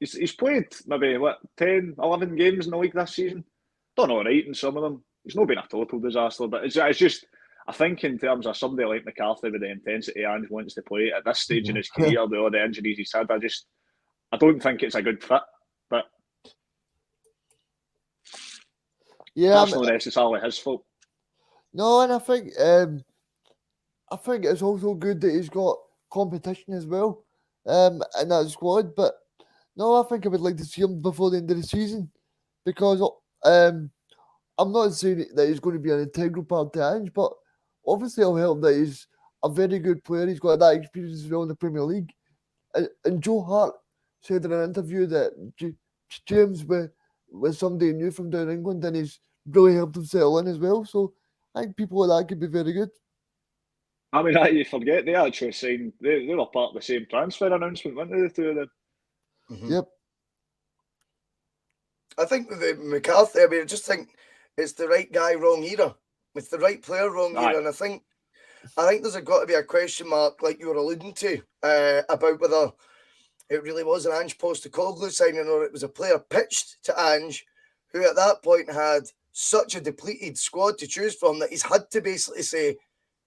he's played maybe 10, 11 games in the league this season. Done all right in some of them. He's not been a total disaster, but it's just. I think in terms of somebody like McCarthy with the intensity Ange wants to play at this stage in his career, with all the injuries he's had, I don't think it's a good fit. But yeah, that's not necessarily his fault. No, and I think it's also good that he's got competition as well in that squad. But no, I think I would like to see him before the end of the season because I'm not saying that he's going to be an integral part to Ange, but obviously it'll help that he's a very good player. He's got that experience as well in the Premier League. And Joe Hart said in an interview that James was somebody new from down England and he's really helped him settle in as well. So I think people like that could be very good. I mean, you forget they actually signed. They were part of the same transfer announcement, weren't they? The two of them. Mm-hmm. Yep. I think with the McCarthy, I mean, I just think it's the right guy, wrong era. With the right player, wrong era, and I think there's got to be a question mark, like you were alluding to, about whether it really was an Ange Postecoglou signing or it was a player pitched to Ange, who at that point had such a depleted squad to choose from that he's had to basically say,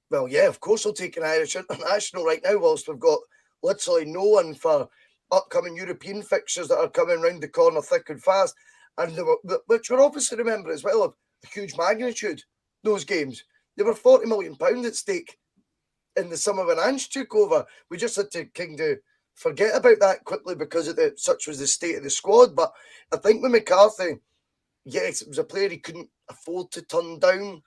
well, yeah, of course I'll take an Irish international right now, whilst we've got literally no one for upcoming European fixtures that are coming round the corner thick and fast, and which we're obviously remember as well of a huge magnitude. Those games, there were £40 million at stake in the summer when Ange took over. We just had to kind of forget about that quickly because of such was the state of the squad. But I think with McCarthy, yes, it was a player he couldn't afford to turn down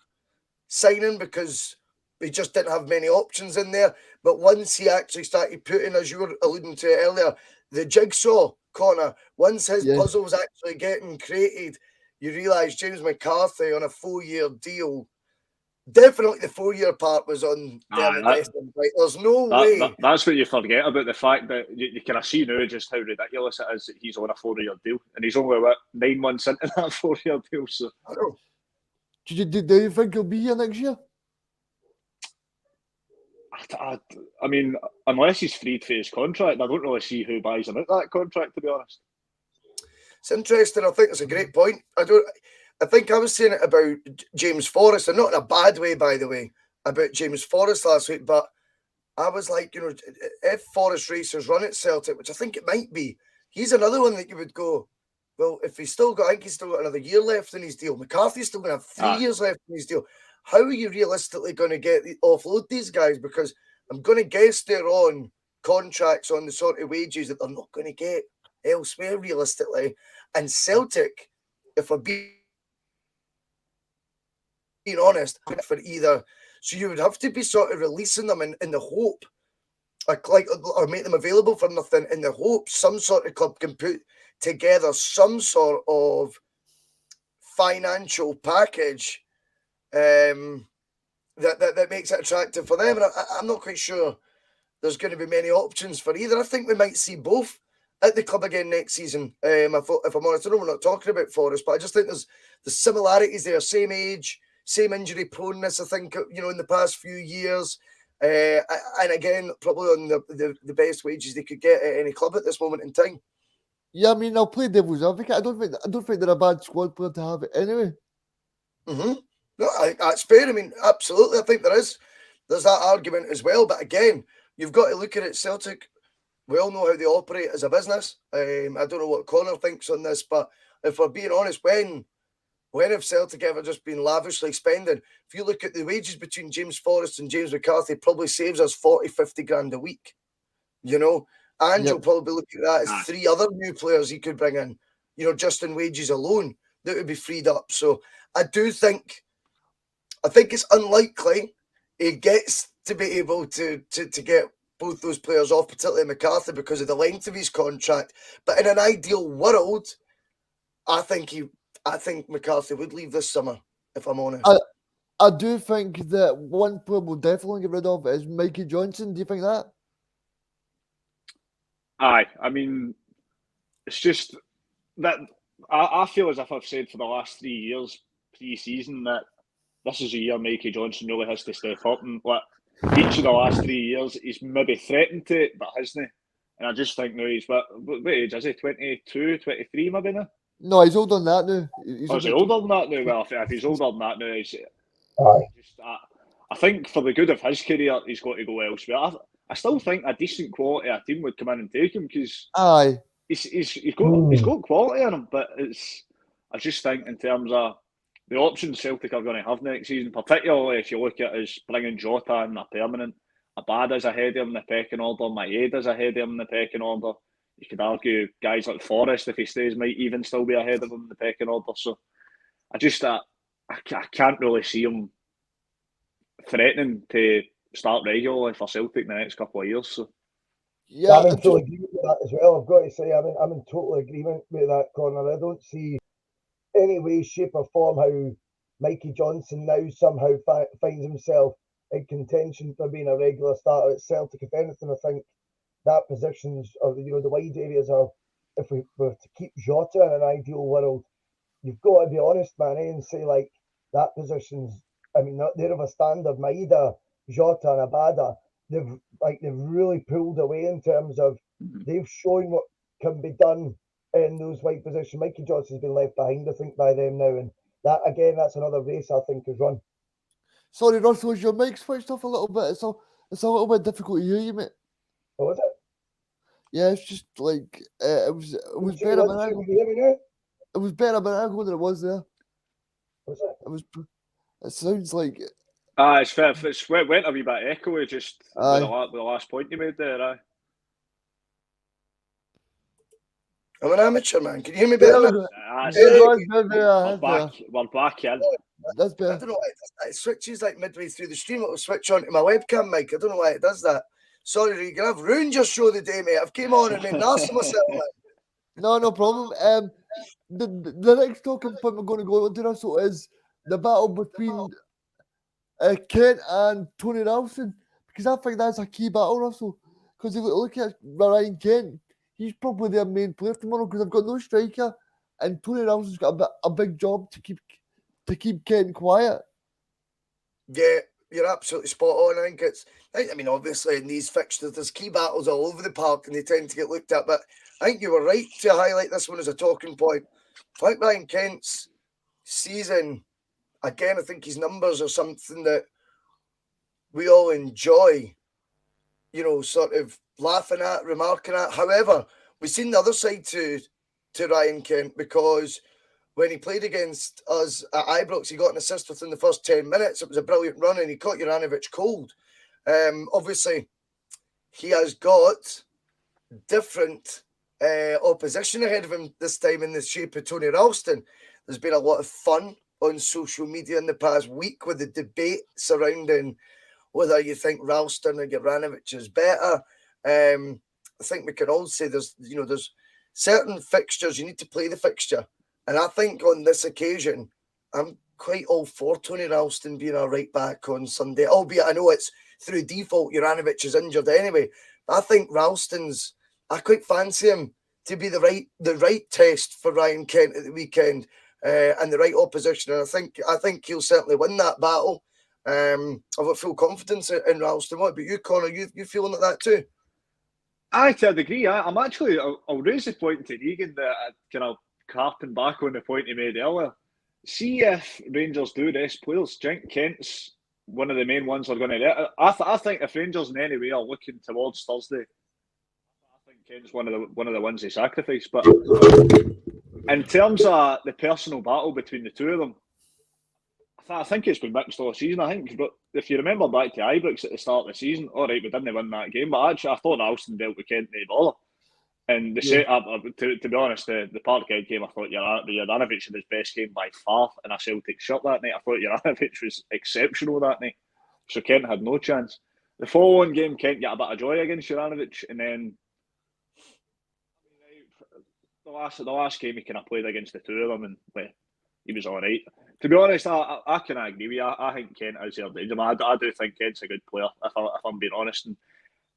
signing because he just didn't have many options in there. But once he actually started putting, as you were alluding to earlier, the jigsaw, Conor, once his puzzle was actually getting created, you realise James McCarthy on a 4-year deal, definitely the 4-year part was on their investment. Like, there's no way. That's what you forget about the fact that you can see now just how ridiculous it is that he's on a 4-year deal. And he's only 9 months into that 4-year deal. So. I know. Do you think he'll be here next year? I mean, unless he's freed for his contract, I don't really see who buys him out that contract, to be honest. It's interesting. I think it's a great point. I think I was saying it about James Forrest, and not in a bad way, by the way, about James Forrest last week, but I was like, you know, if Forrest Racers run at Celtic, which I think it might be, he's another one that you would go, well, if he's still got, I think he's still got another year left in his deal. McCarthy's still going to have 3 years left in his deal. How are you realistically going to offload these guys? Because I'm going to guess they're on contracts on the sort of wages that they're not going to get elsewhere realistically. And Celtic, if we're being honest, for either, so you would have to be sort of releasing them in the hope or make them available for nothing in the hope some sort of club can put together some sort of financial package that makes it attractive for them. And I'm not quite sure there's going to be many options for either. I think we might see both at the club again next season. If I'm honest, I know we're not talking about Forest, but I just think there's the similarities there, same age, same injury proneness, I think, in the past few years. And again, probably on the best wages they could get at any club at this moment in time. Yeah, I mean, I'll play devil's advocate. I don't think they're a bad squad player to have it anyway. Mm-hmm. No, that's fair. I mean, absolutely. I think there's that argument as well. But again, you've got to look at it. Celtic, we all know how they operate as a business. I don't know what Conor thinks on this, but if we're being honest, when have Celtic ever just been lavishly spending? If you look at the wages between James Forrest and James McCarthy, probably saves us 40-50 grand a week. And you'll probably look at that as 3 other new players he could bring in, just in wages alone that would be freed up. So I think it's unlikely he gets to be able to get both those players off, particularly McCarthy, because of the length of his contract. But in an ideal world, I think McCarthy would leave this summer, if I'm honest. I do think that one player we'll definitely get rid of is Mikey Johnson. Do you think that? Aye, I mean, it's just that I feel as if I've said for the last 3 years, pre-season, that this is a year Mikey Johnson really has to step up. And each of the last 3 years, he's maybe threatened to it, but hasn't he? And I just think now he's, what age is he? 22, 23 maybe now? No, he's older than that now. Is he older than that now? Well, if he's older than that now, I think for the good of his career, he's got to go elsewhere. I still think a decent quality a team would come in and take him because he's got quality in him. But I just think in terms of the options Celtic are going to have next season, particularly if you look at us bringing Jota in a permanent, Abada's ahead of him in the pecking order, Maeda's ahead of him in the pecking order. You could argue guys like Forrest, if he stays, might even still be ahead of him in the pecking order. So I can't really see him threatening to start regularly for Celtic in the next couple of years. So. Yeah, I'm in total agreement with that as well. I've got to say, I'm in total agreement with that, Conor. I don't see any way, shape or form how Mikey Johnson now somehow finds himself in contention for being a regular starter at Celtic. If anything, I think that positions, or the wide areas are, if we were to keep Jota in an ideal world, you've got to be honest, man, and say like that position's, I mean, they're of a standard. Maeda, Jota and Abada, they've really pulled away in terms of they've shown what can be done in those wide positions. Mikey Johnson's been left behind, I think, by them now, and that again, that's another race I think is run. Sorry, Russell, is your mic switched off a little bit? It's a little bit difficult to hear you, mate. Oh, is it? Yeah, it's just like it was better a minute ago. It was better a minute ago than it was there. Was it? It sounds like. It's fair. It went a wee bit echoey just with the last point you made there. I'm an amateur, man. Can you hear me better? We're back in. That's better. I don't know why it switches like midway through the stream. It'll switch on to my webcam mic. I don't know why it does that. Sorry, Reegan. I've ruined your show today, mate. I've came on and made an ass of myself, man. No problem. The next talking point we're going to go into, Russell, is the battle between Kent and Tony Ralston, because I think that's a key battle, Russell. Because if you look at Ryan Kent, he's probably their main player tomorrow because they've got no striker, and Tony Ralston's got a big job to keep Kent quiet. Yeah, you're absolutely spot on. I mean, obviously in these fixtures, there's key battles all over the park, and they tend to get looked at. But I think you were right to highlight this one as a talking point. I think Ryan Kent's season, again, I think his numbers are something that we all enjoy, sort of laughing at, remarking at. However, we've seen the other side to Ryan Kent, because when he played against us at Ibrox, he got an assist within the first 10 minutes. It was a brilliant run, and he caught Juranovic cold. Obviously, he has got different opposition ahead of him this time in the shape of Tony Ralston. There's been a lot of fun on social media in the past week with the debate surrounding whether you think Ralston or Juranovic is better. I think we can all say there's certain fixtures you need to play the fixture, and I think on this occasion, I'm quite all for Tony Ralston being a right back on Sunday, albeit I know it's through default. Juranovic is injured anyway. But I think I quite fancy him to be the right test for Ryan Kent at the weekend, and the right opposition. And I think he'll certainly win that battle. I've got full confidence in Ralston. What about you, Conor? You feeling like that too? I to a degree. I'm actually. I'll raise the point to Reegan that kind of harping back on the point he made earlier. See if Rangers do rest players. Do you think Kent's one of the main ones are going to. I think if Rangers in any way are looking towards Thursday, I think Kent's one of the ones they sacrifice. But in terms of the personal battle between the two of them, I think it's been mixed all season. I think, but if you remember back to Ibrox at the start of the season, all right, we didn't win that game, but actually I thought Alston dealt with Kent no bother. And the setup, to be honest, the Parkhead game, I thought Juranovic had his best game by far in a Celtic shirt that night. I thought Juranovic was exceptional that night. So Kent had no chance. The following game, Kent got a bit of joy against Juranovic, and then the last game he kind of played against the two of them, and he was all right. To be honest, I can agree with you. I think Kent is their danger. I do think Kent's a good player, if I'm being honest. And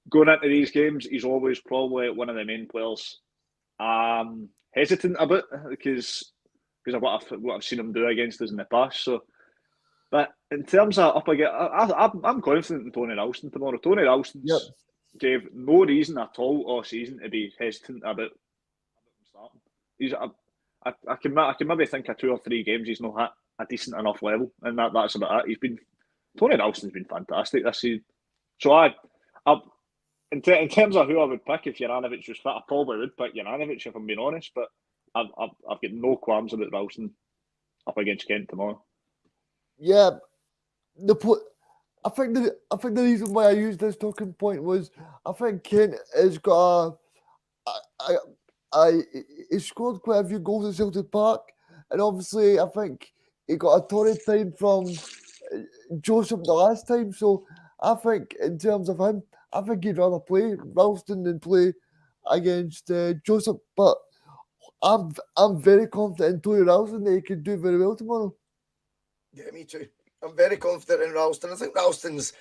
going into these games, he's always probably one of the main players. Hesitant a bit because of what I've seen him do against us in the past. So, but in terms of up again, I'm confident in Tony Ralston tomorrow. Tony Ralston gave no reason at all season to be hesitant about starting. I can maybe think of 2 or 3 games he's not at a decent enough level, and that's about it. Tony Ralston's been fantastic this season. So in terms of who I would pick if Juranovic was fit, I probably would pick Juranovic if I'm being honest. But I've got no qualms about Ralston up against Kent tomorrow. Yeah, I think the reason why I used this talking point was I think Kent has got he scored quite a few goals at Celtic Park, and obviously I think he got a torrid time from Joseph the last time. So I think in terms of him, I think he'd rather play Ralston than play against Joseph. But I'm very confident in Tony Ralston that he can do very well tomorrow. Yeah, me too. I'm very confident in Ralston. I think Ralston's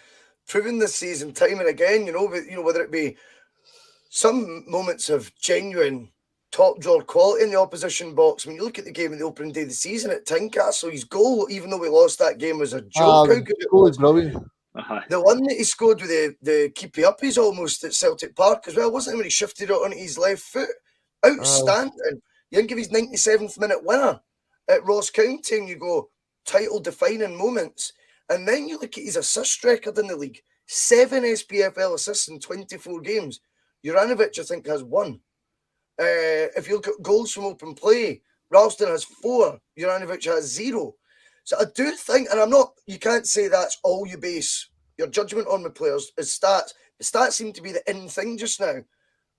proven this season time and again. Whether it be some moments of genuine top drawer quality in the opposition box. When you look at the game in the opening day of the season at Tynecastle, his goal, even though we lost that game, was a joke. How good it was. Brilliant. The one that he scored with the keepy uppies almost at Celtic Park as well, wasn't it, when he shifted it onto his left foot? Outstanding. You think of his 97th minute winner at Ross County and you go, title defining moments. And then you look at his assist record in the league, 7 SPFL assists in 24 games. Juranovic, I think, has 1. If you look at goals from open play, Ralston has 4. Juranovic has 0. So I do think, and you can't say that's all you base your judgment on with players is stats. The stats seem to be the in thing just now,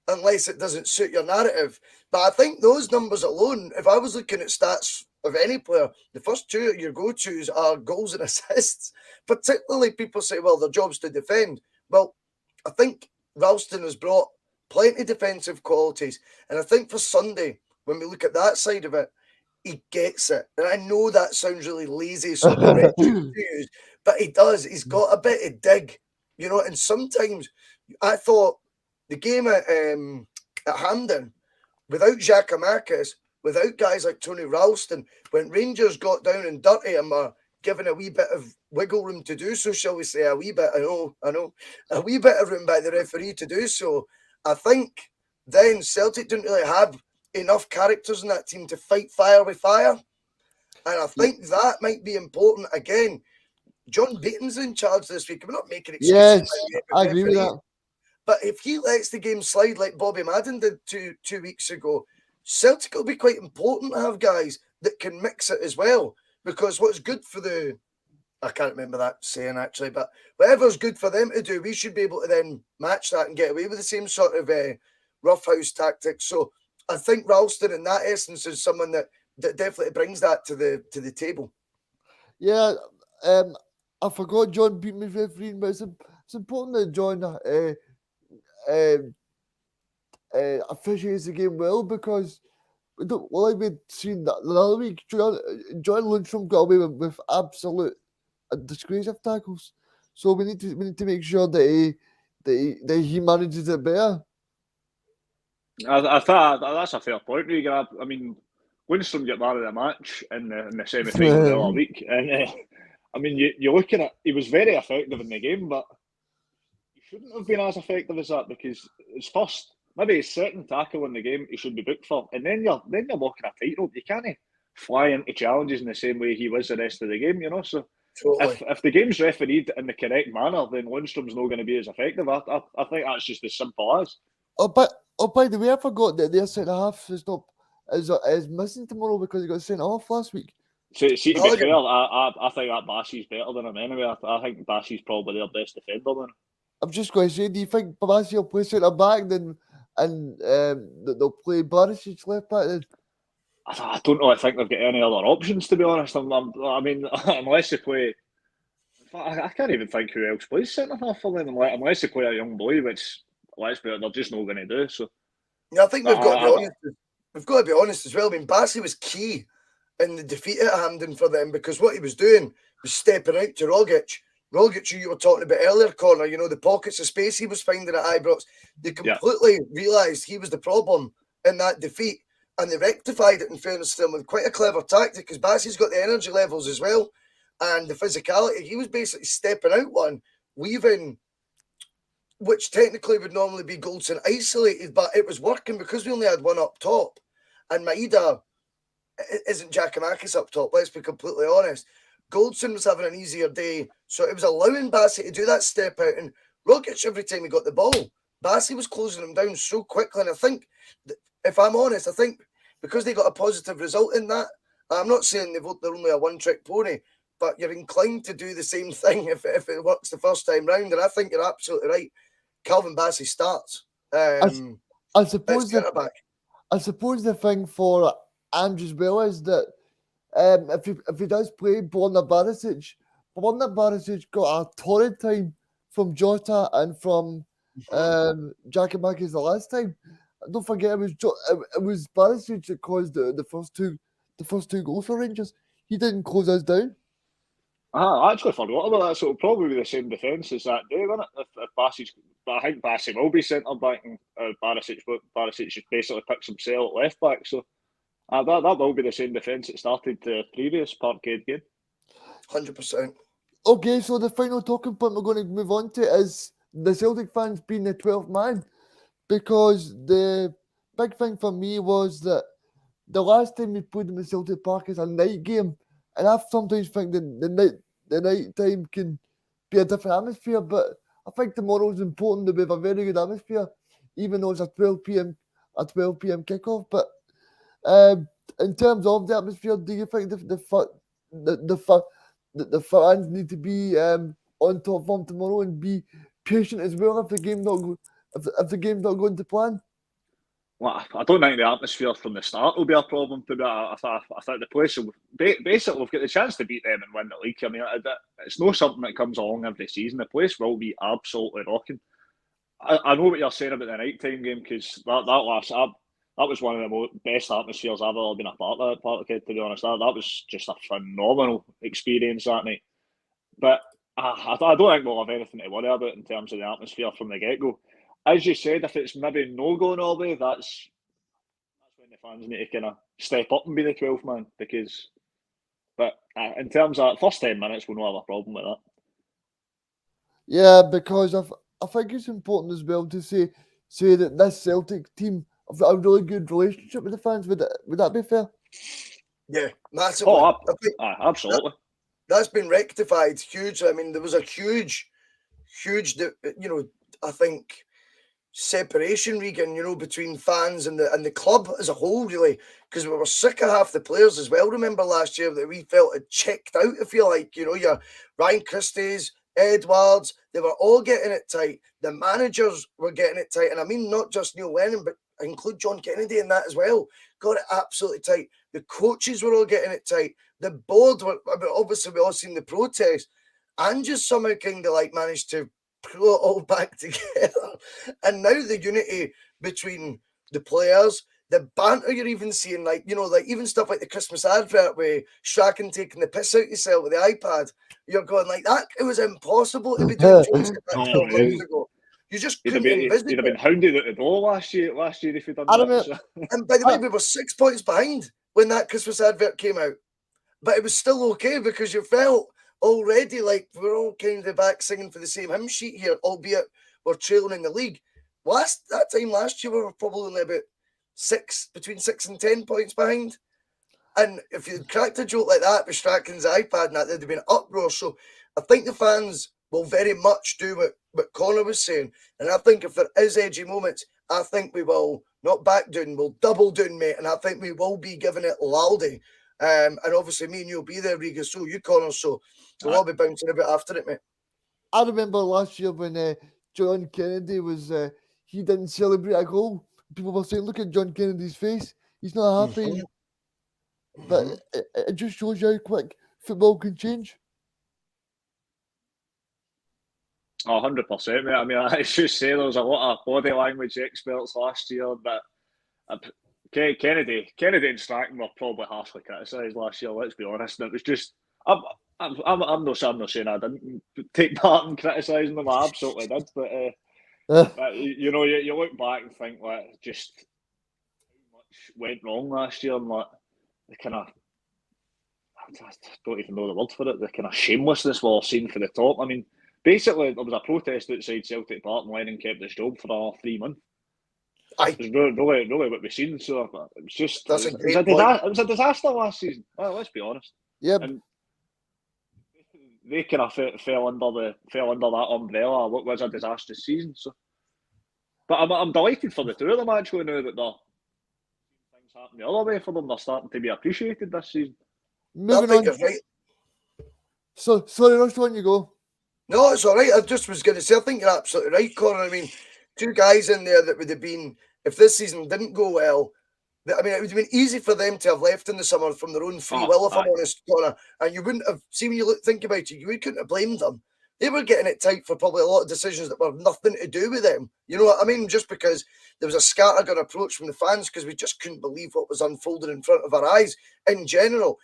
unless it doesn't suit your narrative. But I think those numbers alone, if I was looking at stats of any player, the first 2 your go-tos are goals and assists. Particularly people say, well, their job's to defend. Well, I think Ralston has brought plenty of defensive qualities. And I think for Sunday, when we look at that side of it, he gets it. And I know that sounds really lazy, so but he does. He's got a bit of dig, and sometimes I thought the game at Hampden, without Giacomakis, without guys like Tony Ralston, when Rangers got down and dirty and were given a wee bit of wiggle room to do so, shall we say, a wee bit, I know, a wee bit of room by the referee to do so, I think then Celtic didn't really have enough characters in that team to fight fire with fire. And I think that might be important. Again, John Beaton's in charge this week. We're not making excuses. Yes, I agree with that. But if he lets the game slide like Bobby Madden did two weeks ago, Celtic will be quite important to have guys that can mix it as well. Because what's good for I can't remember that saying actually, but whatever's good for them to do, we should be able to then match that and get away with the same sort of roughhouse tactics. So I think Ralston in that essence is someone that definitely brings that to the table. Yeah, I forgot John Beaton was refereeing, but it's important that John officiates the game well, because like we'd seen that the other week, John Lundstrom got away with absolute disgrace of tackles. So we need to make sure that he manages it better. I thought that's a fair point, Reegan. I mean, Lundstrom got man of the match in the semi-final the other week, and I mean, you look at it, he was very effective in the game, but he shouldn't have been as effective as that, because his first, maybe his second tackle in the game, he should be booked for, and then you're walking a tightrope. You can't fly into challenges in the same way he was the rest of the game, you know. So Totally. if the game's refereed in the correct manner, then Lundstrom's not going to be as effective. I think that's just as simple as. Oh, by the way, I forgot that their centre half is missing tomorrow because he got sent off last week. So, see, to be fair, I think that Bhoycie's better than him anyway. I think Bhoycie's probably their best defender then. I'm just going to say, do you think Bhoycie will play centre back then, and they'll play Barisic left back then? I don't really think they've got any other options, to be honest. I mean, unless they play, I can't even think who else plays centre half for them unless they play a young boy, which they're just not going to do. So yeah, I think we've got to be honest. We've got to be honest as well. I mean, Bhoycie was key in the defeat at Hampden for them, because what he was doing was stepping out to Rogic. Rogic, who you were talking about earlier, Conor, you know, the pockets of space he was finding at Ibrox. They completely realised he was the problem in that defeat, and they rectified it, in fairness to them, with quite a clever tactic, because Bhoycie's got the energy levels as well and the physicality. He was basically stepping out one, weaving, which technically would normally be Goldson isolated, but it was working because we only had one up top. And Maeda isn't Giakoumakis up top, let's be completely honest. Goldson was having an easier day, so it was allowing Bhoycie to do that step out. And Rogic, every time he got the ball, Bhoycie was closing him down so quickly. And I think, if I'm honest, I think because they got a positive result in that, I'm not saying they're only a one-trick pony, but you're inclined to do the same thing if it works the first time round. And I think you're absolutely right. Calvin Bhoycie starts. I suppose the thing for Andrew as well is that if he does play Borna Barisic got a torrid time from Jota and from Giakoumakis the last time. Don't forget, it was Barisic that caused the first two goals for Rangers. He didn't close us down. I actually forgot about that, so it'll probably be the same defence as that day, won't it? If Bhoycie, but I think Bhoycie will be centre back, and Barisic just basically picks himself at left back. So that will be the same defence that started the previous Parkhead game. 100%. Okay, so the final talking point we're going to move on to is the Celtic fans being the 12th man, because the big thing for me was that the last time we played in the Celtic Park is a night game, and I sometimes think the night time can be a different atmosphere, but I think tomorrow is important to have a very good atmosphere, even though it's a 12 p.m. kickoff. But in terms of the atmosphere, do you think the fans need to be on top form tomorrow and be patient as well if the game's not going to plan? Well, I don't think the atmosphere from the start will be a problem. I think the place will basically we've got the chance to beat them and win the league. I mean, it's not something that comes along every season. The place will be absolutely rocking. I know what you're saying about the nighttime game, because that was one of the best atmospheres I've ever been a part of. To be honest, that was just a phenomenal experience that night. But I don't think we'll have anything to worry about in terms of the atmosphere from the get-go. As you said, if it's maybe no going all the way, that's when the fans need to kind of step up and be the 12th man. But in terms of first 10 minutes, we'll not have a problem with that. Yeah, because I think it's important as well to say that this Celtic team have got a really good relationship with the fans. Would that be fair? Yeah, massively. Oh, absolutely. That's been rectified hugely. I mean, there was a huge, I think, separation, Reegan, between fans and the club as a whole, really, because we were sick of half the players as well. Remember last year that we felt had checked out, I feel like, your Ryan Christie's, Edwards, they were all getting it tight. The managers were getting it tight. And I mean, not just Neil Lennon, but I include John Kennedy in that as well. Got it absolutely tight. The coaches were all getting it tight. The board were, obviously we all seen the protest, and just somehow kind of like managed to pull it all back together And now the unity between the players, the banter you're even seeing, like, you know, like even stuff like the Christmas advert where Strachan taking the piss out yourself with the iPad, you're going like that. It was impossible to be doing jokes like that 12 months ago. You just He'd have couldn't envisage been it. hounded at the door last year if he'd done I don't that. know. So. And by the way, we were 6 points behind when that Christmas advert came out. But it was still okay because you felt already like we're all kind of back singing for the same hymn sheet here, albeit we're trailing in the league. That time last year, we were probably only about between 6 and 10 points behind. And if you'd cracked a joke like that with Strachan's iPad and that, there'd have been an uproar. So I think the fans will very much do what Conor was saying. And I think if there is edgy moments, I think we will not back down, we'll double down, mate. And I think we will be giving it loudly. And obviously me and you'll be there, Reegan, so you, Conor, so we'll all be bouncing a bit after it, mate. I remember last year when John Kennedy was, he didn't celebrate a goal. People were saying, look at John Kennedy's face. He's not happy. But it just shows you how quick football can change. 100%, mate. I mean, I should say there was a lot of body language experts last year, but Kennedy and Strachan were probably harshly criticised last year. Let's be honest. And it was just, I'm not saying I didn't take part in criticising them. I absolutely did, but you know, you look back and think like just how much went wrong last year, and like the kind of, I don't even know the word for it, the kind of shamelessness we were seeing for the top. I mean, basically there was a protest outside Celtic Park and Lennon kept his job for 3 months. Aye. It was really what we've seen. So it was just it was a disaster last season. Well, let's be honest. Yep. And they kind of fell under that umbrella. What was a disastrous season. So, but I'm delighted for the two of them actually now that things happen the other way for them. They're starting to be appreciated this season. Moving on. Right. So, sorry, Rush, on you go. No, it's all right. I just was going to say, I think you're absolutely right, Conor. I mean, two guys in there that would have been, if this season didn't go well, I mean, it would have been easy for them to have left in the summer from their own free will, if I'm honest, Conor. And you wouldn't have, see when you think about it, you couldn't have blamed them. They were getting it tight for probably a lot of decisions that were nothing to do with them. You know what I mean? Just because there was a scattergun approach from the fans because we just couldn't believe what was unfolding in front of our eyes in general.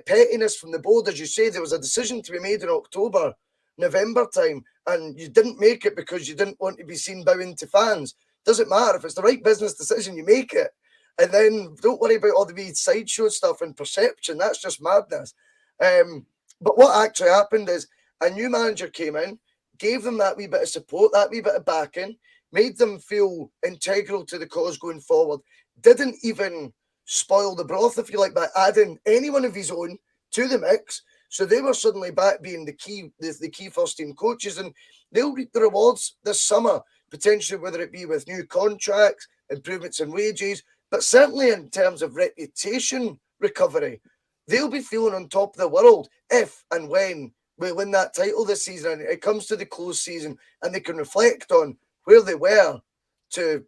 Pettiness from the board, as you say, there was a decision to be made in October, November time, and you didn't make it because you didn't want to be seen bowing to fans. Doesn't matter. If it's the right business decision, you make it. And then don't worry about all the wee sideshow stuff and perception. That's just madness. But what actually happened is a new manager came in, gave them that wee bit of support, that wee bit of backing, made them feel integral to the cause going forward, didn't even spoil the broth, if you like, by adding anyone of his own to the mix. So they were suddenly back being the key first team coaches, and they'll reap the rewards this summer, potentially, whether it be with new contracts, improvements in wages, but certainly in terms of reputation recovery. They'll be feeling on top of the world if and when we win that title this season and it comes to the close season and they can reflect on where they were 12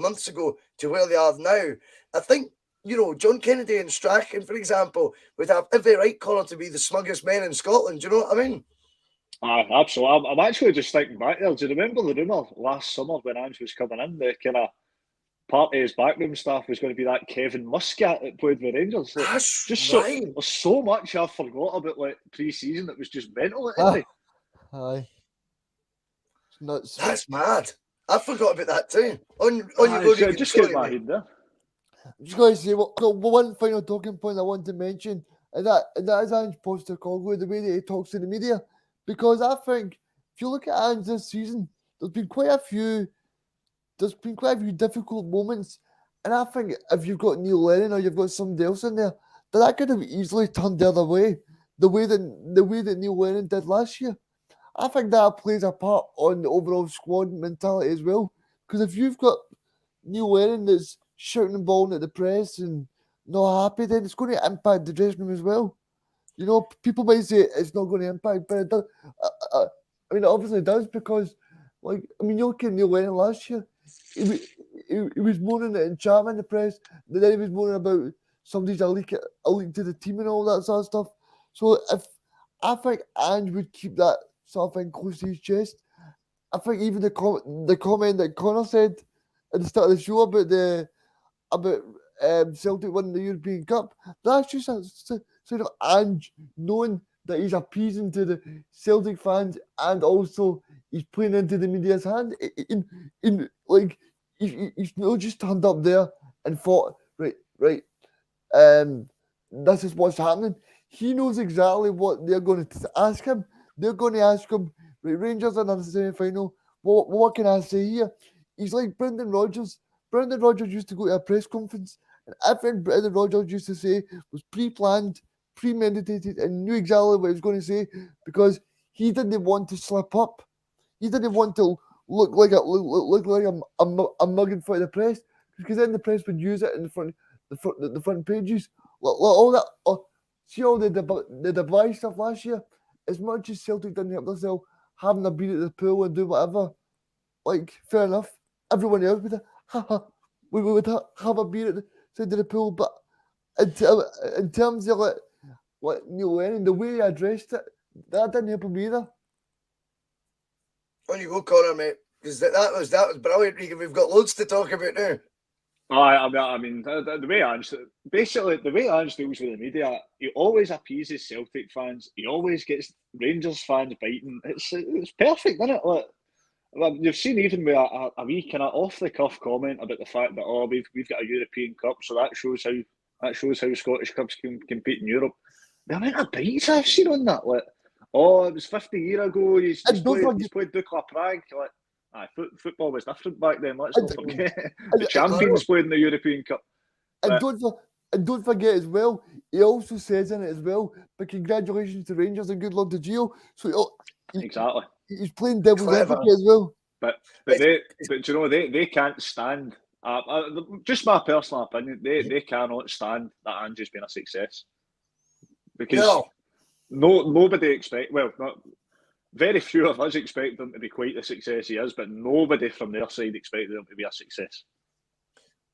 months ago to where they are now. I think, John Kennedy and Strachan, for example, would have every right, Conor, to be the smuggest men in Scotland. Do you know what I mean? Absolutely. I'm actually just thinking back there. Do you remember the rumour last summer when Ange was coming in? The kind of part of his backroom staff was going to be that Kevin Muscat that played with Rangers. That's just right. There's so much I forgot about pre-season that was just mental. Aye. It's nuts. That's mad. I forgot about that too. On you go, just get my head there. I'm just going to say, one final talking point I want to mention, and that is Ange Postecoglou, the way that he talks to the media. Because I think, if you look at Ange this season, there's been quite a few difficult moments. And I think if you've got Neil Lennon or you've got somebody else in there, that could have easily turned the other way. The way that Neil Lennon did last year. I think that plays a part on the overall squad mentality as well. Because if you've got Neil Lennon that's shouting and bawling at the press and not happy, then it's going to impact the dressing room as well. People might say it's not going to impact, but it does. It obviously does because, you look at Neil Lennon last year. He was moaning at Chapman in the press, but then he was moaning about somebody's a leak to the team and all that sort of stuff. So if I think Ange would keep that sort of thing close to his chest, I think even the comment that Conor said at the start of the show about Celtic winning the European Cup, that's just a sort of Ange knowing that he's appeasing to the Celtic fans and also he's playing into the media's hand. He's not just turned up there and thought, right, this is what's happening. He knows exactly what they're going to ask him. They're going to ask him, right, Rangers are in the semi-final. What can I say here? He's like Brendan Rodgers. Brendan Rodgers used to go to a press conference, and everything Brendan Rodgers used to say was pre-planned, premeditated, and knew exactly what he was going to say because he didn't want to slip up. He didn't want to look like a mug in front of the press because then the press would use it in the front pages. All that. See all the Dubai stuff last year. As much as Celtic didn't help themselves having a beer at the pool and do whatever, like fair enough. Everyone else would we would have a beer at the side of the pool, but in terms of like Neil Lennon, the way he addressed it, that didn't help him either. On you go, Conor, mate. Because that was brilliant, Reegan. We've got loads to talk about now. I mean, the way Ange deals with the media, he always appeases Celtic fans. He always gets Rangers fans biting. It's perfect, isn't it? Like, you've seen even with a wee kind of off the cuff comment about the fact that we've got a European Cup, so that shows how Scottish clubs can compete in Europe. The amount of bites I've seen on that, like, it was 50 years ago. He's played Dukla Prague. Like, football was different back then. Let's not forget. The champions played in the European Cup. And don't forget as well, he also says in it as well, but congratulations to Rangers and good luck to Gio. So exactly. He's playing devil's advocate as well. But you know, they can't stand. Just my personal opinion, they cannot stand that Ange's been a success because nobody very few of us expect them to be quite the success he is, but nobody from their side expected them to be a success.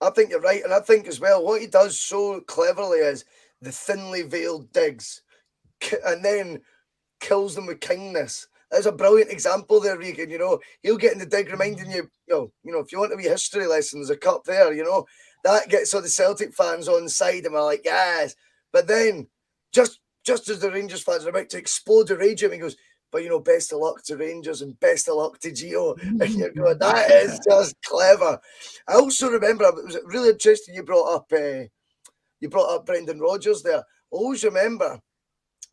I think you're right, and I think as well what he does so cleverly is the thinly veiled digs, and then kills them with kindness. That's a brilliant example there, Reegan. You know, he'll get in the dig reminding you, if you want a wee history lesson, there's a cup there. You know, that gets all the Celtic fans on side and we're like, yes. But then, just as the Rangers fans are about to explode the rage at him, he goes, but best of luck to Rangers and best of luck to Gio. And you're going, that is just clever. I also remember it was really interesting. You brought up Brendan Rodgers there. I always remember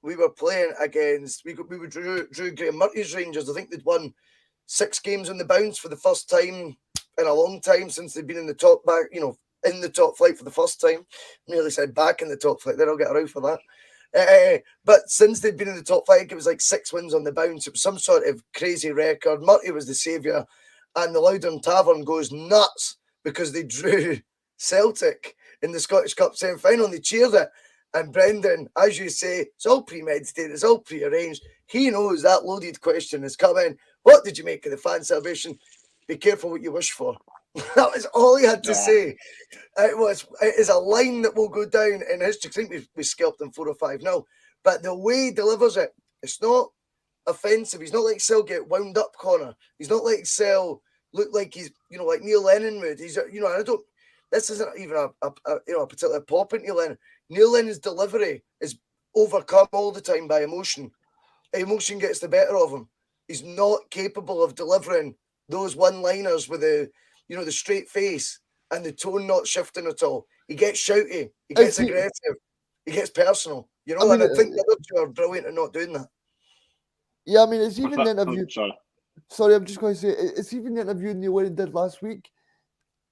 we were playing against we drew Graham Murty's Rangers. I think they'd won 6 games on the bounce for the first time in a long time since they'd been in the top flight for the first time. Nearly said back in the top flight. Then I'll get a row for that. But since they'd been in the top 5, it was like 6 wins on the bounce. It was some sort of crazy record. Murty was the saviour, and the Loudon Tavern goes nuts because they drew Celtic in the Scottish Cup semi-final and they cheered it. And Brendan, as you say, it's all premeditated, it's all prearranged. He knows that loaded question is coming. What did you make of the fan celebration? Be careful what you wish for. That was all he had to say. It is a line that will go down in history. I think we scalped them 4 or 5-0. But the way he delivers it, it's not offensive. He's not like Sel get wound up, Conor. He's not like Sel look like he's, like Neil Lennon mood. He's, this isn't even a particular pop into Neil Lennon. Neil Lennon's delivery is overcome all the time by emotion. Emotion gets the better of him. He's not capable of delivering those one-liners with the straight face and the tone not shifting at all. He gets shouty, he gets aggressive, he gets personal. And I think the other two are brilliant at not doing that. Yeah, I mean, it's even the interview. Sorry, I'm just going to say, it's even the interview Neil Lennon did last week.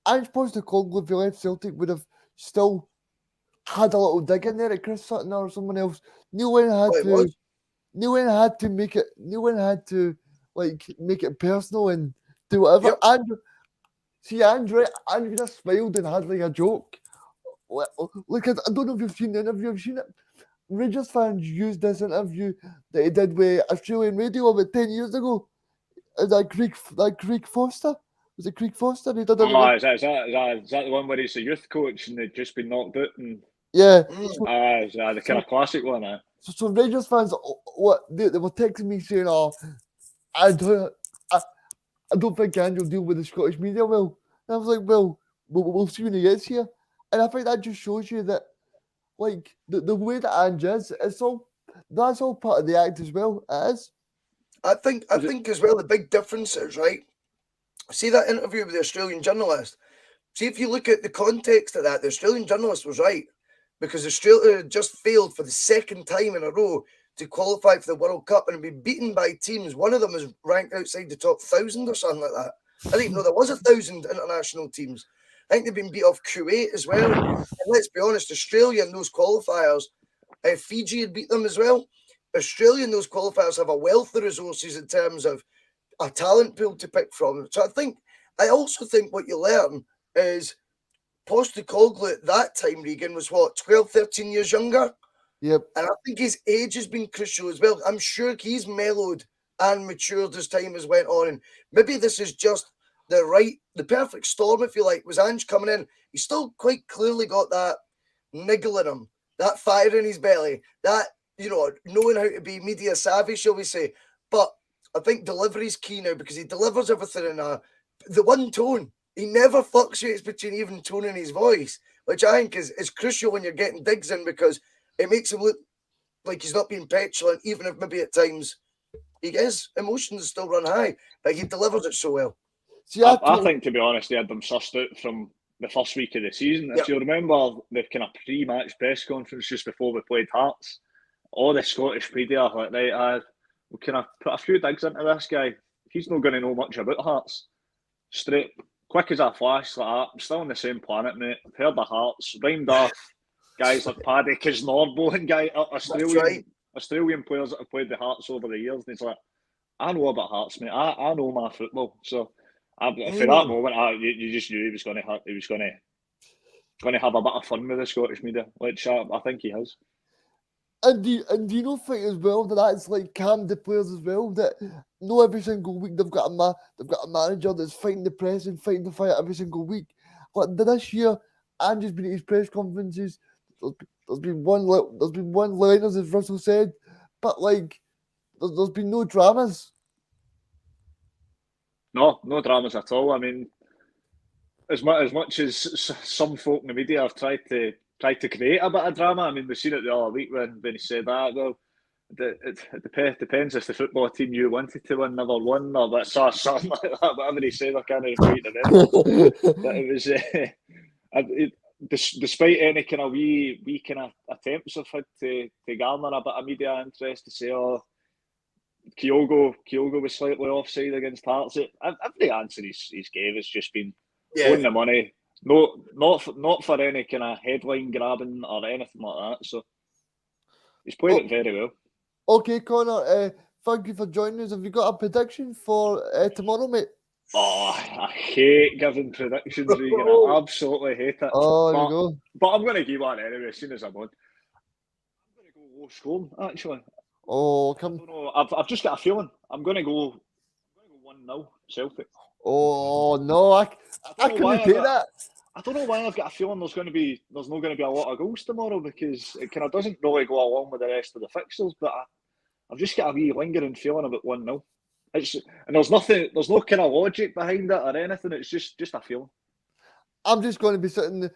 Ange Postecoglou, if he left Celtic, would have still had a little dig in there at Chris Sutton or someone else. Neil Lennon had to make it. Neil Lennon had to make it personal and do whatever. Yep. Andrew just smiled and had a joke. Look, I don't know if you've seen the interview. I've seen it. Rangers fans used this interview that he did with Australian radio about 10 years ago. That Craig Foster. Was it Craig Foster? He did is that the one where he's a youth coach and they'd just been knocked out? Yeah. The kind of classic one. So Rangers fans, they were texting me saying, I don't think Ange will deal with the Scottish media well. And I was like, well, we'll see when he gets here. And I think that just shows you that, like, the way that Ange is, that's all part of the act as well. It is. I think as well the big difference is, right? See that interview with the Australian journalist. See, if you look at the context of that, the Australian journalist was right, because Australia had just failed for the second time in a row to qualify for the World Cup and been beaten by teams. One of them is ranked outside the top 1,000 or something like that. I didn't even know there was 1,000 international teams. I think they've been beat off Kuwait as well. And let's be honest, Australia in those qualifiers, Fiji had beat them as well. Australia in those qualifiers have a wealth of resources in terms of a talent pool to pick from. So I also think what you learn is Postecoglou at that time, Reegan, was what, 12, 13 years younger? Yep. And I think his age has been crucial as well. I'm sure he's mellowed and matured as time has went on. And maybe this is just the perfect storm, if you like. Was Ange coming in? He's still quite clearly got that niggle in him, that fire in his belly, that, knowing how to be media savvy, shall we say. But I think delivery's key now, because he delivers everything in the one tone. He never fluctuates between even tone in his voice, which I think is crucial when you're getting digs in, because it makes him look like he's not being petulant, even if maybe at times he is. Emotions still run high, but he delivers it so well. See, I think, to be honest, they had them sussed out from the first week of the season. Yep. If you remember the kind of pre-match press conference just before we played Hearts, all the Scottish media are like, right, we kind of put a few digs into this guy. He's not going to know much about Hearts. Straight, quick as a flash, like that. I'm still on the same planet, mate. I've heard the Hearts, rhymed off guys like Paddy Kisnorbo and Australian players that have played the Hearts over the years. And he's like, I know about Hearts, mate. I know my football. So for that moment, you just knew he was going to have a bit of fun with the Scottish media, which I think he has. And do you not think as well that that's like calmed the players as well? That no, every single week they've got a manager that's fighting the press and fighting the fight every single week. But this year, Ange's been at his press conferences. There's been one-liners, as Russell said, but like there's been no dramas. No dramas at all. I mean, as much as some folk in the media have tried to create a bit of drama. I mean, we've seen it the other week when he said that. Well, it depends if the football team you wanted to win never won, or something like that. Whatever he said, I can't quite remember. But it was, despite any kind of wee kind of attempts I've had to garner a bit of media interest to say, Kyogo was slightly offside against Hearts. Every answer he's gave has just been on the money. No, not for any kind of headline grabbing or anything like that. So he's played it very well. Okay, Conor, thank you for joining us. Have you got a prediction for tomorrow, mate? Oh, I hate giving predictions, Reegan. I absolutely hate it. Oh, there you go. But I'm going to give one anyway as soon as I'm on. I'm going to go low scoring, actually. Oh, come. I don't know. I've just got a feeling. I'm going to go 1-0 Celtic. Oh no, I couldn't take that. I don't know why I've got a feeling there's not going to be a lot of goals tomorrow, because it kind of doesn't really go along with the rest of the fixtures. But I've just got a wee lingering feeling about 1-0. And there's no kind of logic behind it or anything. It's just a feeling. I'm just going to be sitting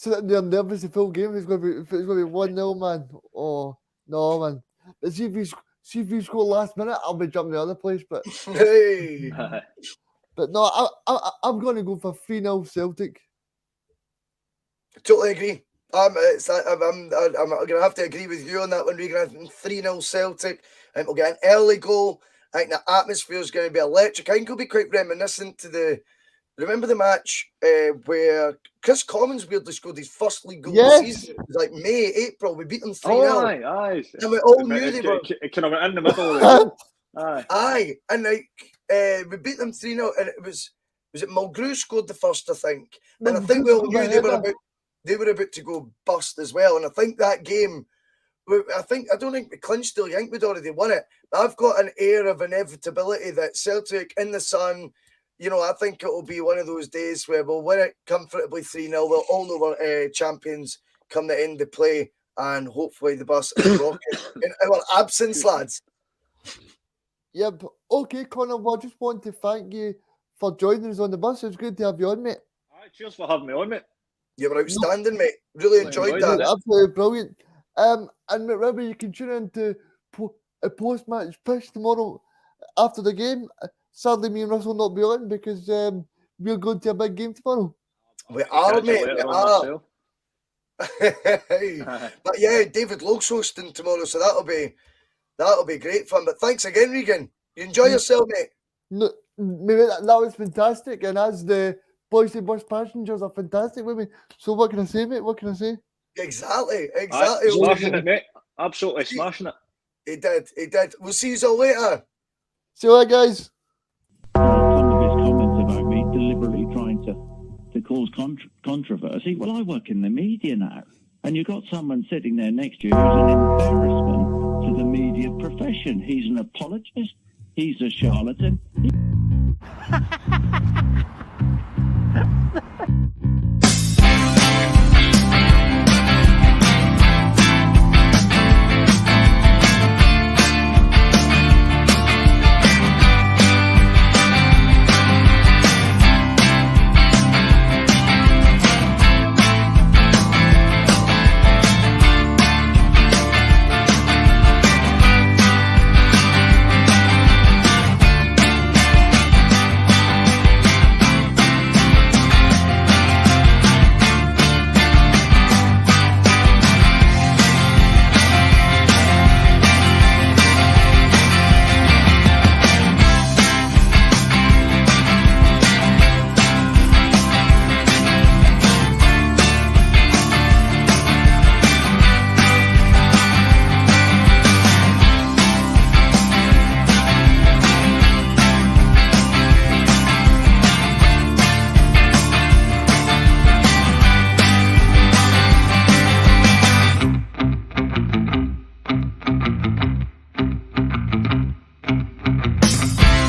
there nervous the full game. It's going to be 1-0, man. Oh no, man. But see if we score last minute, I'll be jumping the other place. But hey. But no, I'm going to go for 3-0 Celtic. Totally agree. I'm going to have to agree with you on that one, Reegan. 3-0 Celtic. I think we'll get an early goal. I think the atmosphere is going to be electric. I think it'll be quite reminiscent to remember the match where Chris Commons weirdly scored his first league goal of the season. It was like May, April. We beat them 3-0. Oh, aye. And we all knew they were... It kind of went in the middle. Aye. And like, we beat them 3-0, and it was it Mulgrew scored the first, I think. And I think we all knew they were about to go bust as well. And I think that game, I don't think we clinched still. I think we'd already won it. But I've got an air of inevitability that Celtic in the sun, I think it will be one of those days where we'll win it comfortably 3-0. We'll all know we're champions come the end of play, and hopefully the bus is rocking in our absence, lads. Yep. Okay, Conor, well, I just want to thank you for joining us on the bus. It's good to have you on, mate. Aye, cheers for having me on, mate. You were outstanding, mate. Really enjoyed enjoyed that. it. Absolutely brilliant. And remember, you can tune into a post-match push tomorrow after the game. Sadly, me and Russell will not be on because we're going to a big game tomorrow. We are, Catch you mate. We later on are. myself. But yeah, David Lowe's hosting tomorrow, so that'll be great fun. But thanks again, Reegan. You enjoy yourself, mate. No, maybe that was fantastic. And as the Bhoycie bus passengers are fantastic with me. So what can I say, mate? What can I say? Exactly. Aye, smashing it, mate. Absolutely smashing it. He did. We'll see you all later. See you later, guys. Some of his comments about me deliberately trying to cause controversy. Well, I work in the media now, and you've got someone sitting there next to you who's an embarrassment to the media profession. He's an apologist. He's a charlatan.